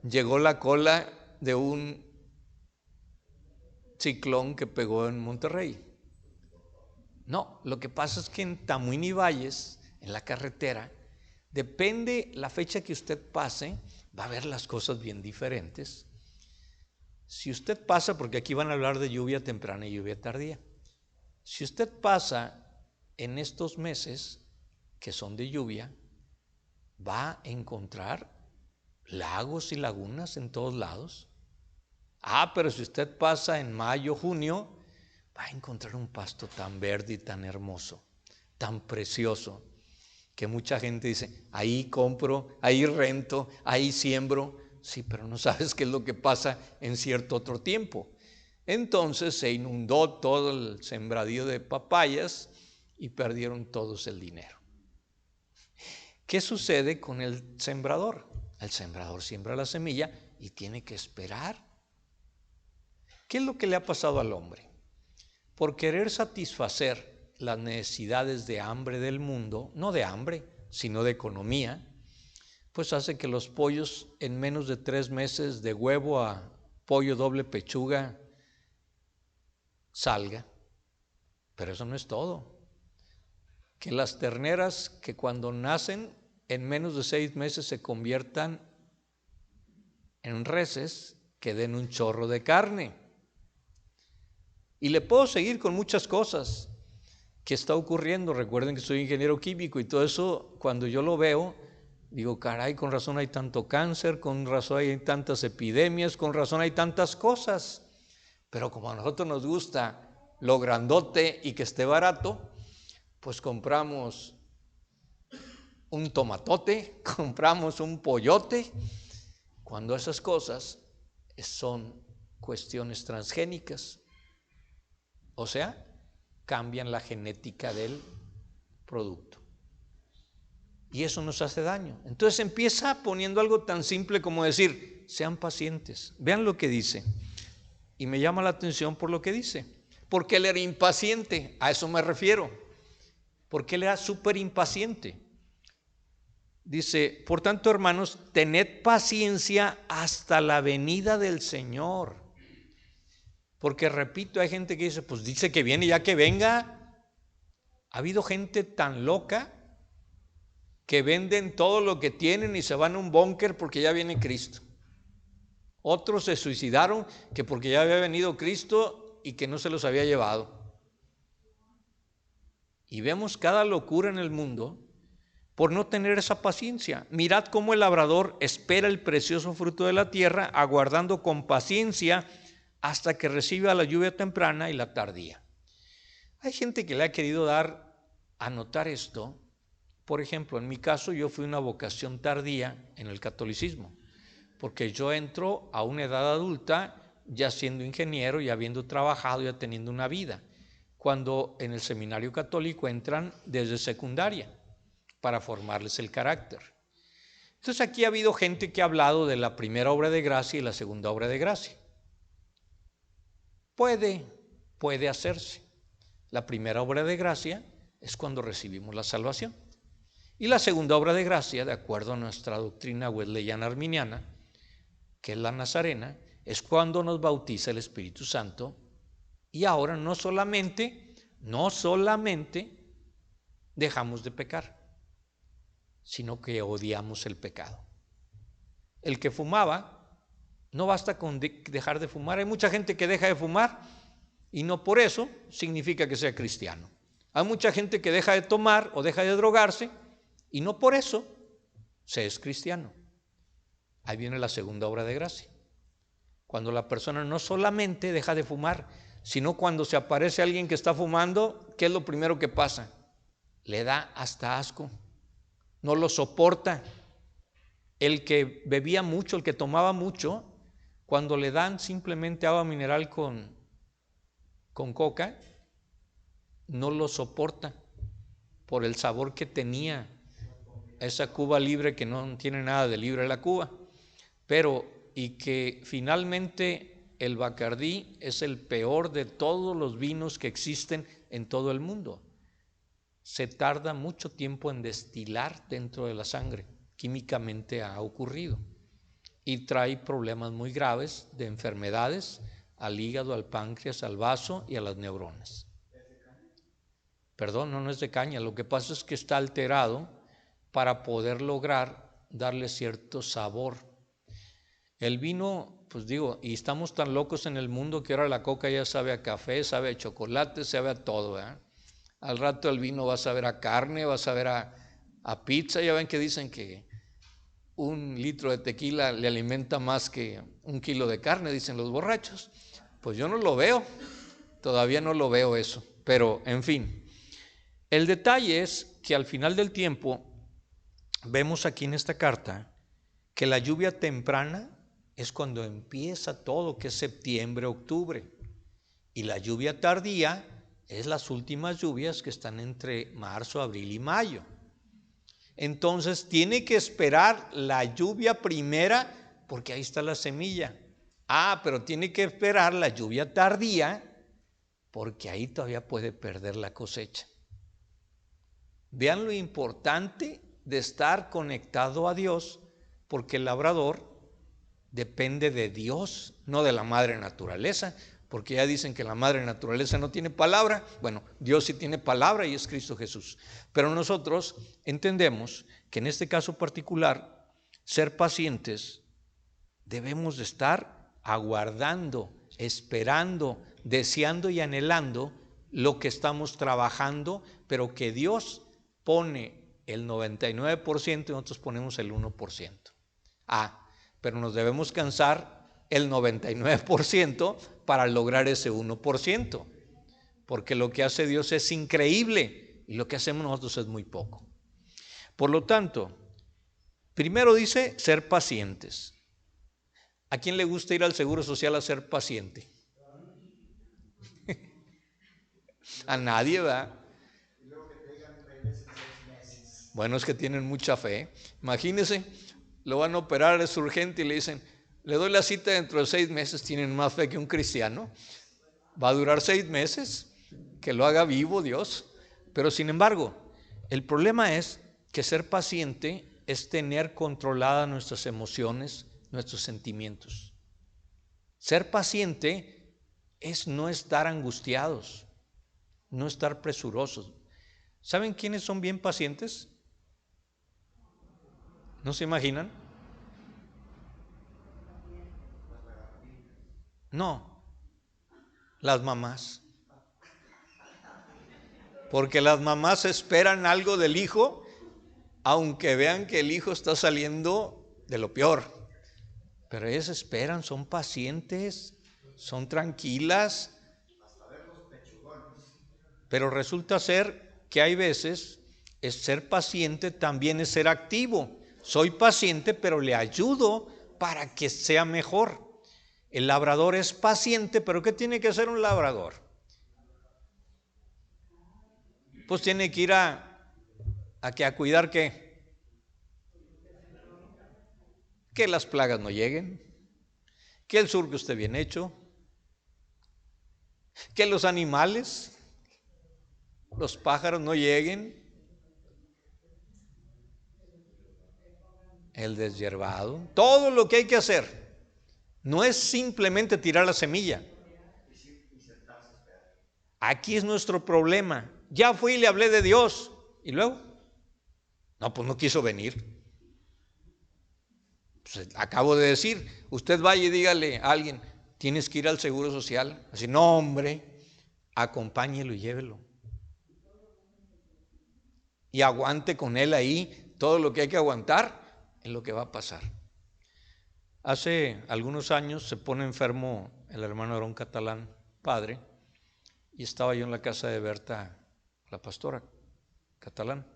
llegó la cola de un ciclón que pegó en Monterrey. No, lo que pasa es que en Tamuín y Valles, en la carretera, depende la fecha que usted pase, va a ver las cosas bien diferentes. Si usted pasa, porque aquí van a hablar de lluvia temprana y lluvia tardía, si usted pasa en estos meses que son de lluvia, va a encontrar lagos y lagunas en todos lados. Pero si usted pasa en mayo, junio, va a encontrar un pasto tan verde y tan hermoso, tan precioso, que mucha gente dice, ahí compro, ahí rento, ahí siembro. Sí, pero no sabes qué es lo que pasa en cierto otro tiempo. Entonces se inundó todo el sembradío de papayas y perdieron todos el dinero. ¿Qué sucede con el sembrador? El sembrador siembra la semilla y tiene que esperar. ¿Qué es lo que le ha pasado al hombre? Por querer satisfacer las necesidades de hambre del mundo, no de hambre, sino de economía, pues hace que los pollos en menos de 3 meses de huevo a pollo doble pechuga salga. Pero eso no es todo. Que las terneras que cuando nacen en menos de 6 meses se conviertan en reses que den un chorro de carne. Y le puedo seguir con muchas cosas que está ocurriendo. Recuerden que soy ingeniero químico y todo eso, cuando yo lo veo, digo, caray, con razón hay tanto cáncer, con razón hay tantas epidemias, con razón hay tantas cosas. Pero como a nosotros nos gusta lo grandote y que esté barato, pues compramos un tomatote, compramos un pollote, cuando esas cosas son cuestiones transgénicas. O sea, cambian la genética del producto. Y eso nos hace daño. Entonces empieza poniendo algo tan simple como decir, sean pacientes. Vean lo que dice. Y me llama la atención por lo que dice. Porque él era impaciente, a eso me refiero. Porque él era súper impaciente. Dice, por tanto, hermanos, tened paciencia hasta la venida del Señor. Porque repito, hay gente que dice, pues dice que viene, ya que venga. Ha habido gente tan loca que venden todo lo que tienen y se van a un búnker porque ya viene Cristo. Otros se suicidaron que porque ya había venido Cristo y que no se los había llevado. Y vemos cada locura en el mundo por no tener esa paciencia. Mirad cómo el labrador espera el precioso fruto de la tierra, aguardando con paciencia hasta que reciba la lluvia temprana y la tardía. Hay gente que le ha querido dar a notar esto. Por ejemplo, en mi caso yo fui una vocación tardía en el catolicismo, porque yo entro a una edad adulta ya siendo ingeniero, ya habiendo trabajado, ya teniendo una vida, cuando en el seminario católico entran desde secundaria para formarles el carácter. Entonces aquí ha habido gente que ha hablado de la primera obra de gracia y la segunda obra de gracia. Puede hacerse. La primera obra de gracia es cuando recibimos la salvación. Y la segunda obra de gracia, de acuerdo a nuestra doctrina wesleyana arminiana, que es la nazarena, es cuando nos bautiza el Espíritu Santo. Y ahora no solamente dejamos de pecar, sino que odiamos el pecado. El que fumaba, no basta con dejar de fumar. Hay mucha gente que deja de fumar y no por eso significa que sea cristiano. Hay mucha gente que deja de tomar o deja de drogarse y no por eso se es cristiano. Ahí viene la segunda obra de gracia. Cuando la persona no solamente deja de fumar, sino cuando se aparece alguien que está fumando, ¿qué es lo primero que pasa? Le da hasta asco, no lo soporta. El que bebía mucho, el que tomaba mucho, cuando le dan simplemente agua mineral con coca, no lo soporta por el sabor que tenía esa Cuba libre, que no tiene nada de libre la Cuba, y que finalmente el Bacardí es el peor de todos los vinos que existen en todo el mundo. Se tarda mucho tiempo en destilar dentro de la sangre, químicamente ha ocurrido. y trae problemas muy graves de enfermedades al hígado, al páncreas, al vaso y a las neuronas. Perdón, no es de caña, lo que pasa es que está alterado para poder lograr darle cierto sabor. El vino, pues digo, y estamos tan locos en el mundo que ahora la coca ya sabe a café, sabe a chocolate, sabe a todo, ¿verdad? Al rato el vino va a saber a carne, va a saber a pizza. Ya ven que dicen que 1 litro de tequila le alimenta más que 1 kilo de carne, dicen los borrachos. Pues yo no lo veo, todavía no lo veo eso, pero en fin. El detalle es que al final del tiempo vemos aquí en esta carta que la lluvia temprana es cuando empieza todo, que es septiembre, octubre, y la lluvia tardía es las últimas lluvias que están entre marzo, abril y mayo. Entonces tiene que esperar la lluvia primera porque ahí está la semilla. Pero tiene que esperar la lluvia tardía porque ahí todavía puede perder la cosecha. Vean lo importante de estar conectado a Dios, porque el labrador depende de Dios, no de la madre naturaleza, porque ya dicen que la madre naturaleza no tiene palabra. Bueno, Dios sí tiene palabra y es Cristo Jesús. Pero nosotros entendemos que en este caso particular, ser pacientes, debemos de estar aguardando, esperando, deseando y anhelando lo que estamos trabajando, pero que Dios pone el 99% y nosotros ponemos el 1%. Pero nos debemos cansar el 99% para lograr ese 1%, porque lo que hace Dios es increíble y lo que hacemos nosotros es muy poco. Por lo tanto, primero dice ser pacientes. ¿A quién le gusta ir al Seguro Social a ser paciente? A nadie, ¿verdad? Bueno, es que tienen mucha fe. Imagínense, lo van a operar, es urgente y le dicen, le doy la cita dentro de 6 meses. Tienen más fe que un cristiano. Va a durar 6 meses, que lo haga vivo Dios. Pero sin embargo, el problema es que ser paciente es tener controladas nuestras emociones, nuestros sentimientos. Ser paciente es no estar angustiados, no estar presurosos. ¿Saben quiénes son bien pacientes? ¿No se imaginan? No, las mamás. Porque las mamás esperan algo del hijo, aunque vean que el hijo está saliendo de lo peor. Pero ellas esperan, son pacientes, son tranquilas. Pero resulta ser que hay veces, ser paciente también es ser activo. Soy paciente, pero le ayudo para que sea mejor. El labrador es paciente, pero ¿qué tiene que hacer un labrador? Pues tiene que ir a cuidar ¿qué? Que las plagas no lleguen, que el surco esté bien hecho, que los animales, los pájaros no lleguen, el deshiervado, todo lo que hay que hacer. No es simplemente tirar la semilla. Aquí es nuestro problema. Ya fui y le hablé de Dios. ¿Y luego? No, pues no quiso venir. Pues acabo de decir, usted vaya y dígale a alguien, tienes que ir al Seguro Social. Así, no hombre, acompáñelo y llévelo. Y aguante con él ahí todo lo que hay que aguantar en lo que va a pasar. Hace algunos años se pone enfermo el hermano Aarón Catalán, padre, y estaba yo en la casa de Berta, la pastora Catalán,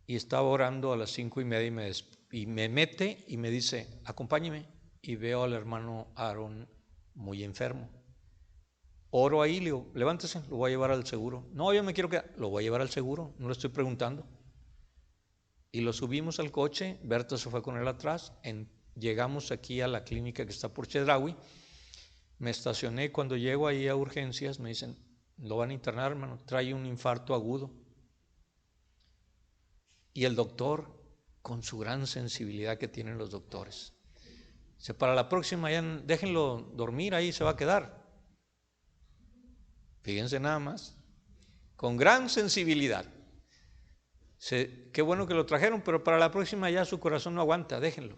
y estaba orando a las 5:30 y me mete y me dice, acompáñeme, y veo al hermano Aarón muy enfermo. Oro ahí, le digo, levántese, lo voy a llevar al seguro. No, yo me quiero quedar, lo voy a llevar al seguro, no le estoy preguntando. Y lo subimos al coche, Berta se fue con él atrás, llegamos aquí a la clínica que está por Chedraui, me estacioné, cuando llego ahí a urgencias me dicen, lo van a internar, hermano, trae un infarto agudo. Y el doctor, con su gran sensibilidad que tienen los doctores, Dice, para la próxima ya déjenlo dormir, ahí se va a quedar. Fíjense nada más, con gran sensibilidad. Qué bueno que lo trajeron, pero para la próxima ya su corazón no aguanta, déjenlo.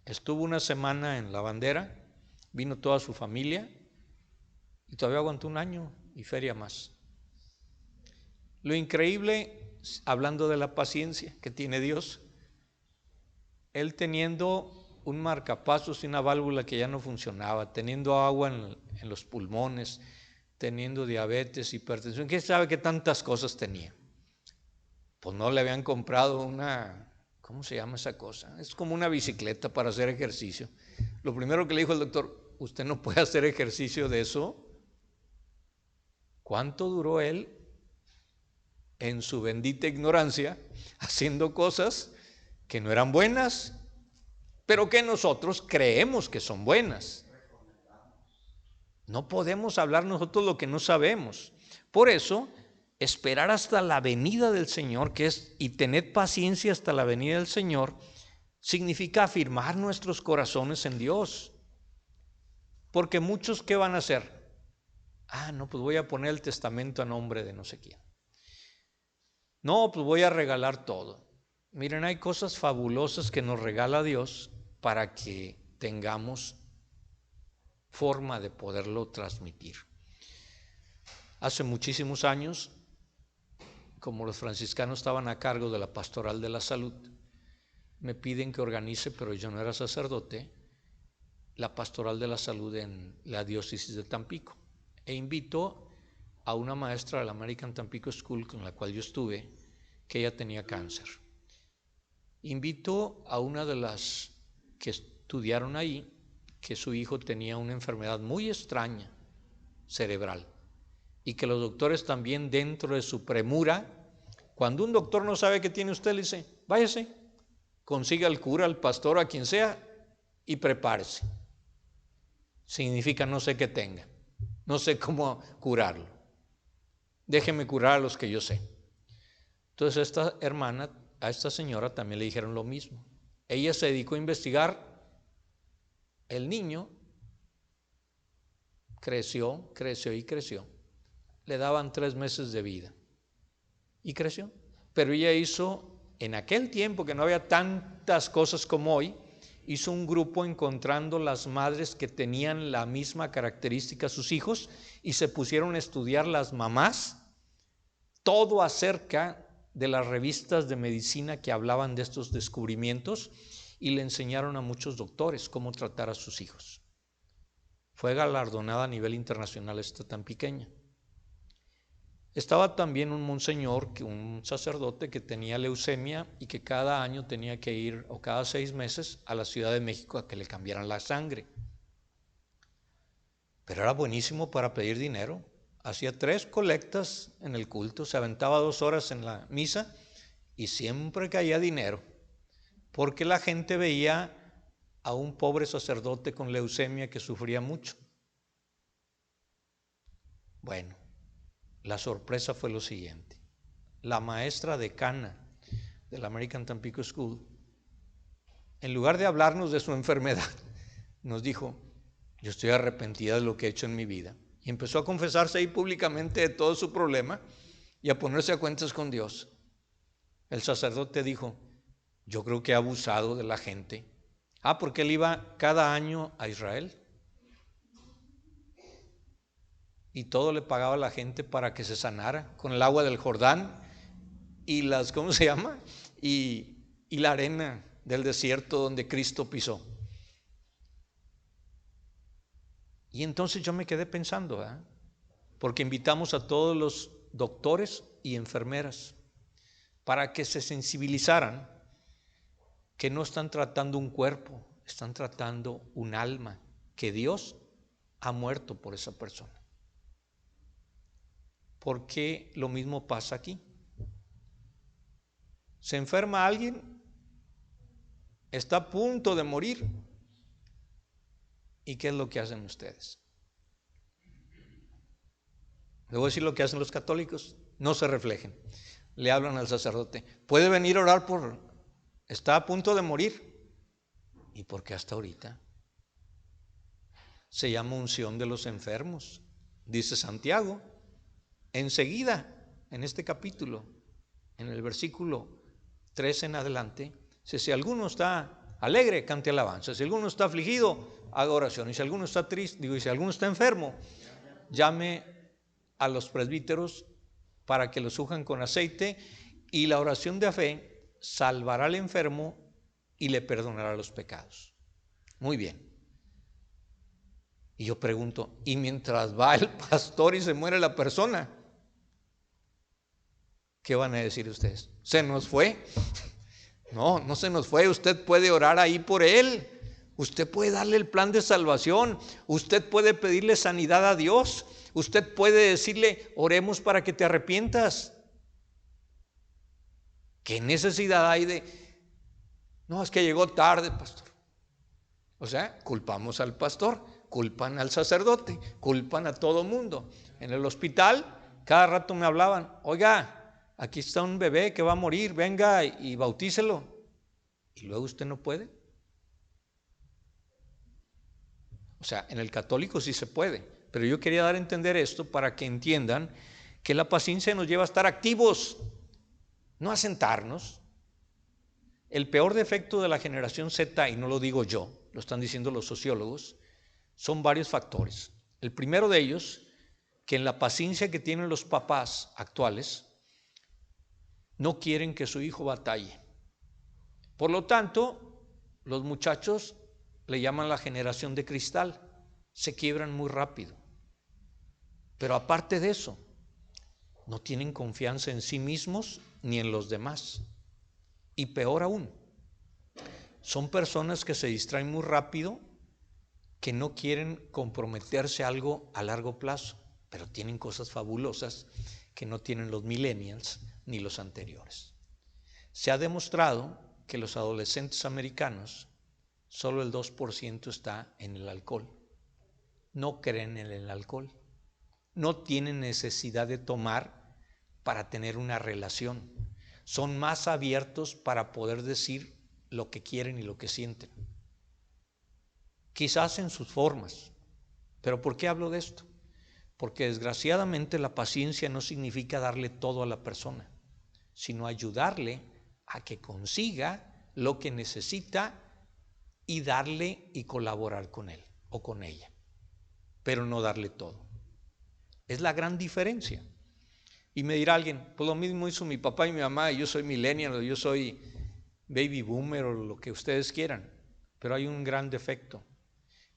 Estuvo una semana en la bandera, vino toda su familia y todavía aguantó 1 año y feria más. Lo increíble, hablando de la paciencia que tiene Dios, él teniendo un marcapasos y una válvula que ya no funcionaba, teniendo agua en los pulmones, teniendo diabetes, hipertensión, ¿quién sabe qué tantas cosas tenía? Pues no le habían comprado una, ¿cómo se llama esa cosa? Es como una bicicleta para hacer ejercicio. Lo primero que le dijo el doctor, usted no puede hacer ejercicio de eso. ¿Cuánto duró él en su bendita ignorancia haciendo cosas que no eran buenas, pero que nosotros creemos que son buenas? No podemos hablar nosotros lo que no sabemos. Por eso, esperar hasta la venida del Señor, y tener paciencia hasta la venida del Señor, significa afirmar nuestros corazones en Dios. Porque muchos, ¿qué van a hacer? No, pues voy a poner el testamento a nombre de no sé quién. No, pues voy a regalar todo. Miren, hay cosas fabulosas que nos regala Dios para que tengamos forma de poderlo transmitir. Hace muchísimos años, como los franciscanos estaban a cargo de la pastoral de la salud, me piden que organice, pero yo no era sacerdote, la pastoral de la salud en la diócesis de Tampico. E invito a una maestra de la American Tampico School con la cual yo estuve, que ella tenía cáncer. Invito a una de las que estudiaron ahí, que su hijo tenía una enfermedad muy extraña, cerebral, y que los doctores también, dentro de su premura, cuando un doctor no sabe qué tiene usted, le dice, váyase, consiga al cura, al pastor, a quien sea, y prepárese. Significa no sé qué tenga, no sé cómo curarlo, déjeme curar a los que yo sé. Entonces esta hermana, a esta señora también le dijeron lo mismo. Ella se dedicó a investigar. El niño creció y creció. Le daban 3 meses de vida y creció. Pero ella hizo, en aquel tiempo que no había tantas cosas como hoy, hizo un grupo encontrando las madres que tenían la misma característica a sus hijos y se pusieron a estudiar las mamás todo acerca de las revistas de medicina que hablaban de estos descubrimientos, y le enseñaron a muchos doctores cómo tratar a sus hijos. Fue galardonada a nivel internacional esta tan pequeña. Estaba también un monseñor, un sacerdote que tenía leucemia y que cada año tenía que ir, o cada 6 meses, a la Ciudad de México a que le cambiaran la sangre. Pero era buenísimo para pedir dinero. Hacía 3 colectas en el culto, se aventaba 2 horas en la misa y siempre caía dinero, porque la gente veía a un pobre sacerdote con leucemia que sufría mucho. Bueno, la sorpresa fue lo siguiente. La maestra decana de la American Tampico School, en lugar de hablarnos de su enfermedad, nos dijo, yo estoy arrepentida de lo que he hecho en mi vida. Y empezó a confesarse ahí públicamente de todo su problema y a ponerse a cuentas con Dios. El sacerdote dijo, yo creo que ha abusado de la gente. Porque él iba cada año a Israel y todo le pagaba a la gente para que se sanara con el agua del Jordán y las, ¿cómo se llama? Y la arena del desierto donde Cristo pisó. Y entonces yo me quedé pensando, porque invitamos a todos los doctores y enfermeras para que se sensibilizaran que no están tratando un cuerpo, están tratando un alma, que Dios ha muerto por esa persona. Porque lo mismo pasa aquí. Se enferma alguien, está a punto de morir. ¿Y qué es lo que hacen ustedes? Le voy a decir lo que hacen los católicos. No se reflejen. Le hablan al sacerdote. ¿Puede venir a orar está a punto de morir? ¿Y por qué hasta ahorita? Se llama unción de los enfermos. Dice Santiago, enseguida, en este capítulo, en el versículo 3 en adelante, si alguno está alegre, cante alabanza. Si alguno está afligido, haga oración. Y si alguno está triste, y si alguno está enfermo, llame a los presbíteros para que los unjan con aceite, y la oración de fe salvará al enfermo y le perdonará los pecados. Muy bien. Y yo pregunto, ¿y mientras va el pastor y se muere la persona? ¿Qué van a decir ustedes? ¿Se nos fue? No, no se nos fue. Usted puede orar ahí por él. Usted puede darle el plan de salvación. Usted puede pedirle sanidad a Dios. Usted puede decirle, oremos para que te arrepientas. ¿Qué necesidad hay de? No, es que llegó tarde, pastor. O sea, culpamos al pastor, culpan al sacerdote, culpan a todo mundo. En el hospital, cada rato me hablaban, oiga, aquí está un bebé que va a morir, venga y bautícelo. Y luego usted no puede. O sea, en el católico sí se puede, pero yo quería dar a entender esto para que entiendan que la paciencia nos lleva a estar activos, no a sentarnos. El peor defecto de la generación Z, y no lo digo yo, lo están diciendo los sociólogos, son varios factores. El primero de ellos, que en la paciencia que tienen los papás actuales, no quieren que su hijo batalle. Por lo tanto, los muchachos le llaman la generación de cristal, se quiebran muy rápido. Pero aparte de eso, no tienen confianza en sí mismos ni en los demás. Y peor aún, son personas que se distraen muy rápido, que no quieren comprometerse a algo a largo plazo, pero tienen cosas fabulosas que no tienen los millennials ni los anteriores. Se ha demostrado que los adolescentes americanos, solo el 2% está en el alcohol. No creen en el alcohol. No tienen necesidad de tomar para tener una relación. Son más abiertos para poder decir lo que quieren y lo que sienten. Quizás en sus formas. ¿Pero por qué hablo de esto? Porque desgraciadamente la paciencia no significa darle todo a la persona, sino ayudarle a que consiga lo que necesita y darle y colaborar con él o con ella, pero no darle todo. Es la gran diferencia. Y me dirá alguien, pues lo mismo hizo mi papá y mi mamá, y yo soy millennial, o yo soy baby boomer, o lo que ustedes quieran. Pero hay un gran defecto,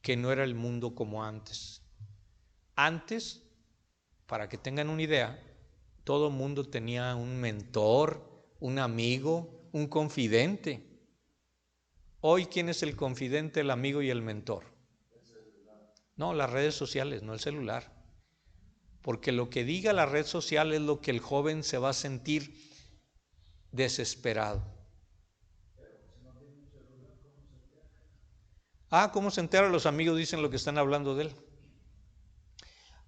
que no era el mundo como antes. Antes, para que tengan una idea, todo el mundo tenía un mentor, un amigo, un confidente. Hoy, ¿quién es el confidente, el amigo y el mentor? No, las redes sociales, no el celular. Porque lo que diga la red social es lo que el joven se va a sentir desesperado. ¿Cómo se entera? Los amigos dicen lo que están hablando de él.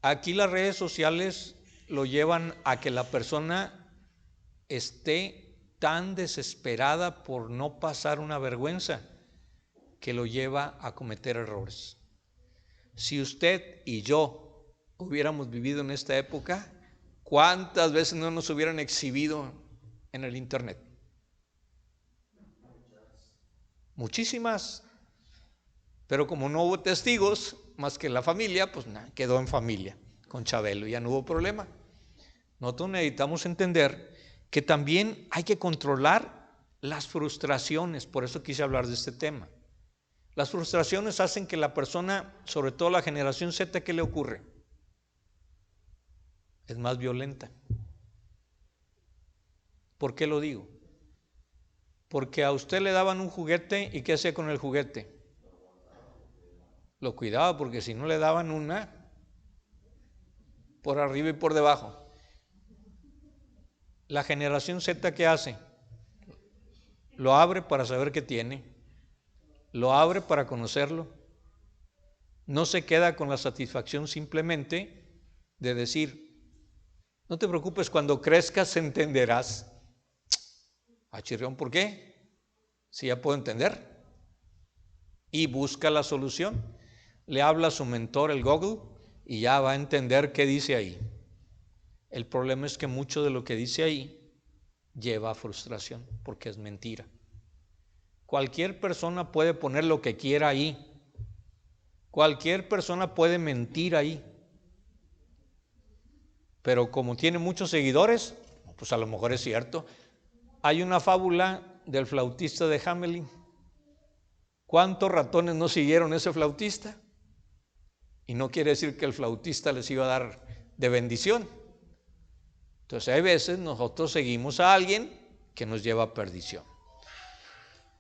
Aquí las redes sociales lo llevan a que la persona esté tan desesperada por no pasar una vergüenza que lo lleva a cometer errores. Si usted y yo hubiéramos vivido en esta época, ¿cuántas veces no nos hubieran exhibido en el internet? Muchísimas. Pero como no hubo testigos más que la familia, pues quedó en familia con Chabelo y ya no hubo problema. Nosotros necesitamos entender que también hay que controlar las frustraciones, por eso quise hablar de este tema. Las frustraciones hacen que la persona, sobre todo la generación Z, ¿qué le ocurre? Es más violenta. ¿Por qué lo digo? Porque a usted le daban un juguete y ¿qué hacía con el juguete? Lo cuidaba, porque si no le daban una, por arriba y por debajo. La generación Z, ¿qué hace? Lo abre para saber qué tiene, lo abre para conocerlo. No se queda con la satisfacción simplemente de decir, no te preocupes, cuando crezcas entenderás. Chirrión, ¿por qué? Si ya puedo entender. y busca la solución. Le habla a su mentor, el Google, y ya va a entender qué dice ahí. El problema es que mucho de lo que dice ahí lleva a frustración, porque es mentira. Cualquier persona puede poner lo que quiera ahí. Cualquier persona puede mentir ahí. Pero como tiene muchos seguidores, pues a lo mejor es cierto. Hay una fábula del flautista de Hamelin. ¿Cuántos ratones no siguieron ese flautista? Y no quiere decir que el flautista les iba a dar de bendición. Entonces hay veces nosotros seguimos a alguien que nos lleva a perdición.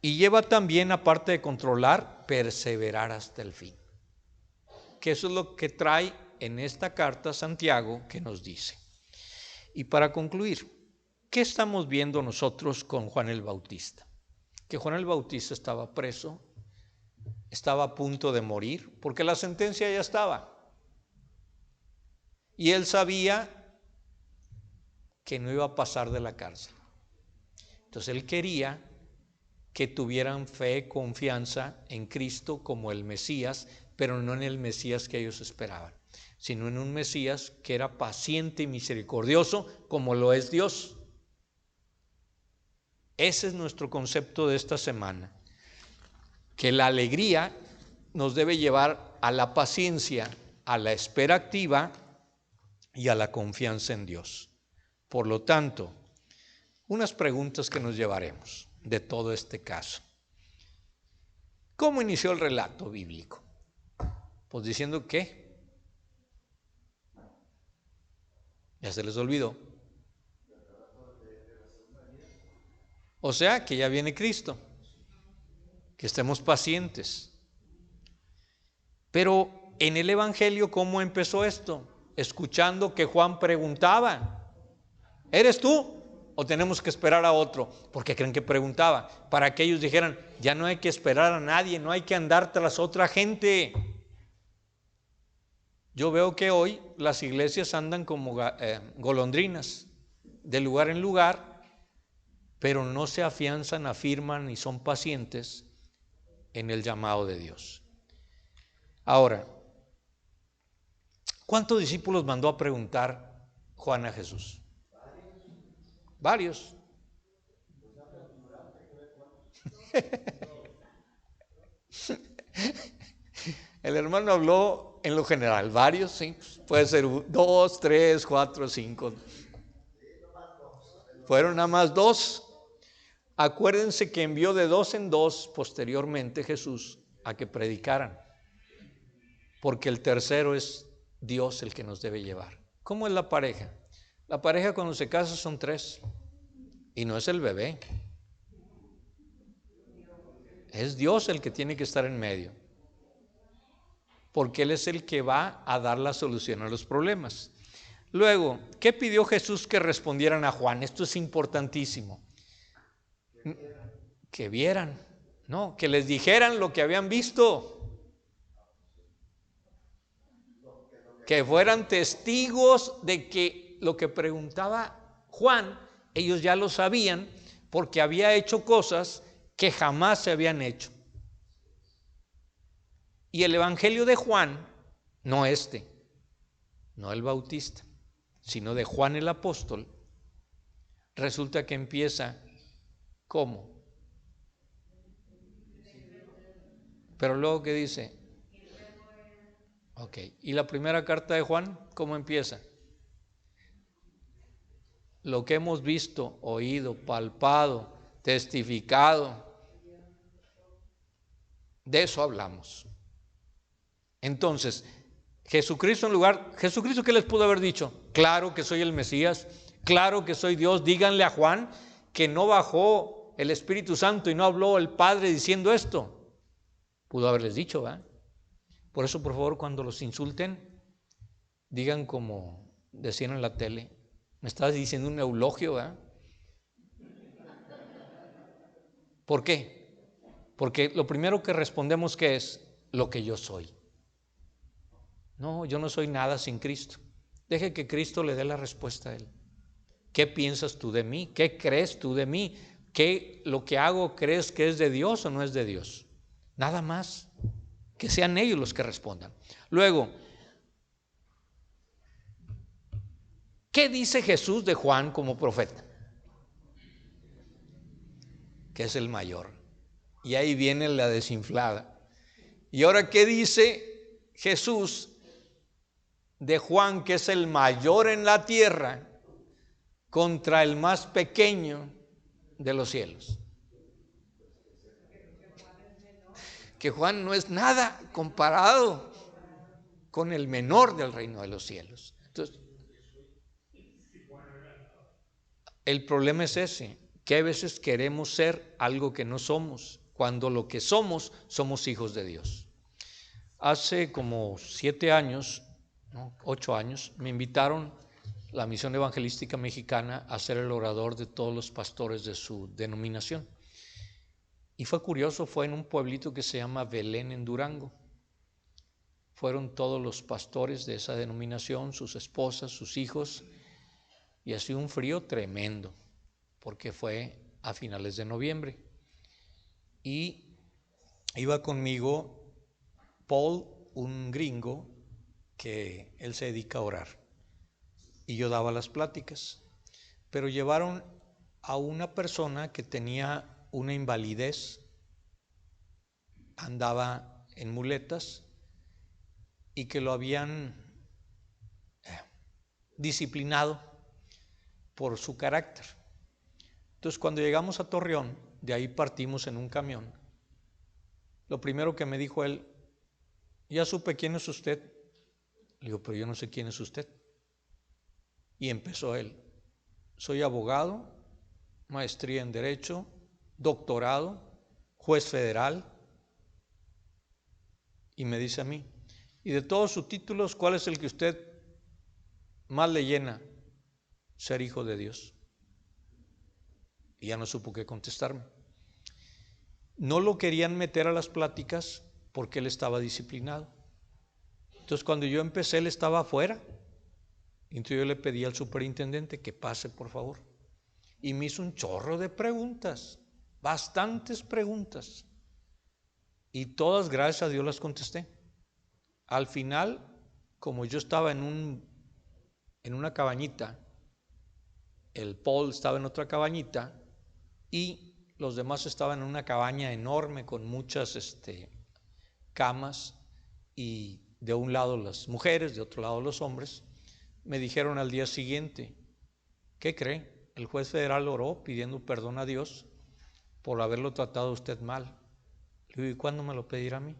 Y lleva también, aparte de controlar, perseverar hasta el fin. Que eso es lo que trae en esta carta Santiago que nos dice. Y para concluir, ¿qué estamos viendo nosotros con Juan el Bautista? Que Juan el Bautista estaba preso, estaba a punto de morir, porque la sentencia ya estaba. Y él sabía que no iba a pasar de la cárcel. Entonces él quería que tuvieran fe, confianza en Cristo como el Mesías, pero no en el Mesías que ellos esperaban, sino en un Mesías que era paciente y misericordioso como lo es Dios. Ese es nuestro concepto de esta semana, que la alegría nos debe llevar a la paciencia, a la espera activa y a la confianza en Dios. Por lo tanto, unas preguntas que nos llevaremos de todo este caso. ¿Cómo inició el relato bíblico? Pues diciendo que ya se les olvidó. O sea, que ya viene Cristo, que estemos pacientes. Pero en el Evangelio, ¿cómo empezó esto? Escuchando que Juan preguntaba, ¿eres tú o tenemos que esperar a otro? ¿Por qué creen que preguntaba? Para que ellos dijeran, ya no hay que esperar a nadie, no hay que andar tras otra gente. Yo veo que hoy las iglesias andan como golondrinas, de lugar en lugar, pero no se afianzan, afirman y son pacientes en el llamado de Dios. Ahora, ¿cuántos discípulos mandó a preguntar Juan a Jesús? Varios. El hermano habló en lo general, varios, sí, puede ser 2, 3, 4, 5. Fueron nada más 2. Acuérdense que envió de 2 en 2 posteriormente Jesús a que predicaran, porque el tercero es Dios el que nos debe llevar. ¿Cómo es la pareja? La pareja cuando se casa son 3 y no es el bebé. Es Dios el que tiene que estar en medio, porque Él es el que va a dar la solución a los problemas. Luego, ¿qué pidió Jesús que respondieran a Juan? Esto es importantísimo. Que vieran, no, que les dijeran lo que habían visto. Que fueran testigos de que lo que preguntaba Juan, ellos ya lo sabían, porque había hecho cosas que jamás se habían hecho. Y el Evangelio de Juan, no no el Bautista, sino de Juan el apóstol, resulta que empieza ¿cómo? Pero luego ¿qué dice? Ok, ¿y la primera carta de Juan cómo empieza? Lo que hemos visto, oído, palpado, testificado, de eso hablamos. Entonces, ¿Jesucristo qué les pudo haber dicho? Claro que soy el Mesías, claro que soy Dios. Díganle a Juan que no bajó el Espíritu Santo y no habló el Padre diciendo esto. Pudo haberles dicho, ¿verdad? Por eso, por favor, cuando los insulten, digan como decían en la tele, me estás diciendo un eulogio, ¿verdad? ¿Por qué? Porque lo primero que respondemos que es lo que yo soy. No, yo no soy nada sin Cristo. Deje que Cristo le dé la respuesta a él. ¿Qué piensas tú de mí? ¿Qué crees tú de mí? ¿Qué lo que hago crees que es de Dios o no es de Dios? Nada más. Que sean ellos los que respondan. Luego, ¿qué dice Jesús de Juan como profeta? Que es el mayor. Y ahí viene la desinflada. Y ahora, ¿qué dice Jesús de Juan, que es el mayor en la tierra, contra el más pequeño de los cielos? Que Juan no es nada comparado con el menor del reino de los cielos. Entonces, el problema es ese, que a veces queremos ser algo que no somos, cuando lo que somos hijos de Dios. Hace como 7 años, 8 años, me invitaron la Misión Evangelística Mexicana a ser el orador de todos los pastores de su denominación. Y fue curioso, fue en un pueblito que se llama Belén, en Durango. Fueron todos los pastores de esa denominación, sus esposas, sus hijos, y hacía un frío tremendo, porque fue a finales de noviembre. Y iba conmigo Paul, un gringo, que él se dedica a orar, y yo daba las pláticas. Pero llevaron a una persona que tenía una invalidez, andaba en muletas y que lo habían disciplinado por su carácter. Entonces, cuando llegamos a Torreón, de ahí partimos en un camión. Lo primero que me dijo él: ya supe quién es usted. Le digo: pero yo no sé quién es usted. Y empezó él: soy abogado, maestría en Derecho, doctorado, juez federal. Y me dice a mí: y de todos sus títulos, ¿cuál es el que usted más le llena? Ser hijo de Dios. Y ya no supo qué contestarme. No lo querían meter a las pláticas porque él estaba disciplinado. Entonces, cuando yo empecé, él estaba afuera. Entonces yo le pedí al superintendente que pase, por favor. Y me hizo un chorro de preguntas, bastantes preguntas. Y todas, gracias a Dios, las contesté. Al final, como yo estaba en una cabañita, el Paul estaba en otra cabañita y los demás estaban en una cabaña enorme con muchas camas, y de un lado las mujeres, de otro lado los hombres. Me dijeron al día siguiente: ¿qué cree? El juez federal oró pidiendo perdón a Dios por haberlo tratado a usted mal. Le digo: ¿y cuándo me lo pedirá a mí?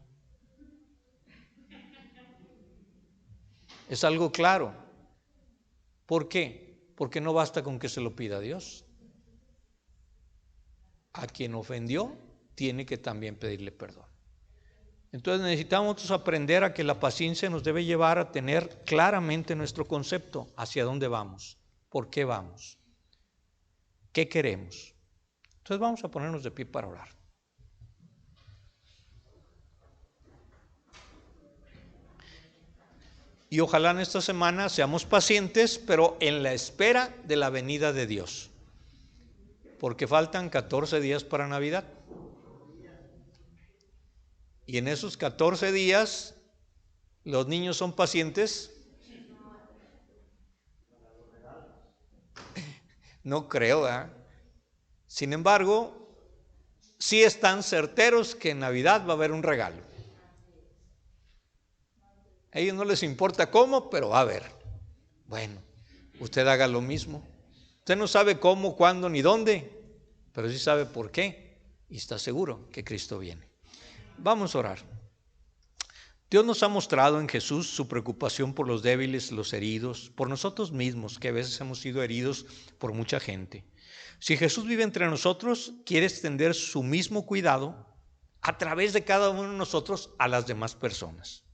Es algo claro. ¿Por qué? Porque no basta con que se lo pida a Dios. A quien ofendió tiene que también pedirle perdón. Entonces necesitamos aprender a que la paciencia nos debe llevar a tener claramente nuestro concepto, hacia dónde vamos, por qué vamos, qué queremos. Entonces vamos a ponernos de pie para orar. Y ojalá en esta semana seamos pacientes, pero en la espera de la venida de Dios. Porque faltan 14 días para Navidad. Y en esos 14 días, ¿los niños son pacientes? No creo, ¿verdad? Sin embargo, sí están certeros que en Navidad va a haber un regalo. A ellos no les importa cómo, pero va a haber. Bueno, usted haga lo mismo. Usted no sabe cómo, cuándo ni dónde, pero sí sabe por qué y está seguro que Cristo viene. Vamos a orar. Dios nos ha mostrado en Jesús su preocupación por los débiles, los heridos, por nosotros mismos, que a veces hemos sido heridos por mucha gente. Si Jesús vive entre nosotros, quiere extender su mismo cuidado a través de cada uno de nosotros a las demás personas.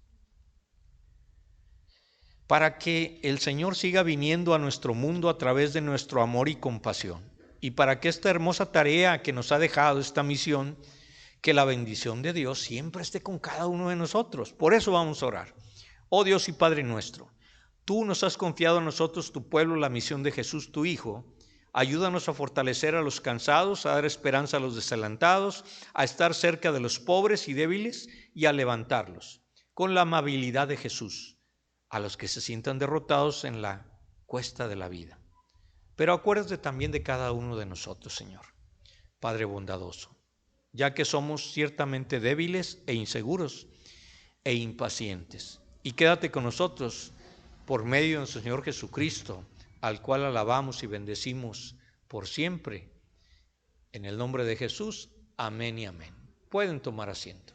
Para que el Señor siga viniendo a nuestro mundo a través de nuestro amor y compasión. Y para que esta hermosa tarea que nos ha dejado, esta misión, que la bendición de Dios siempre esté con cada uno de nosotros. Por eso vamos a orar. Oh Dios y Padre nuestro, tú nos has confiado a nosotros, tu pueblo, la misión de Jesús, tu Hijo, Ayúdanos a fortalecer a los cansados, a dar esperanza a los desalentados, a estar cerca de los pobres y débiles y a levantarlos con la amabilidad de Jesús a los que se sientan derrotados en la cuesta de la vida. Pero acuérdate también de cada uno de nosotros, Señor, Padre bondadoso, ya que somos ciertamente débiles e inseguros e impacientes. Y quédate con nosotros por medio de nuestro Señor Jesucristo, al cual alabamos y bendecimos por siempre. En el nombre de Jesús, amén y amén. Pueden tomar asiento.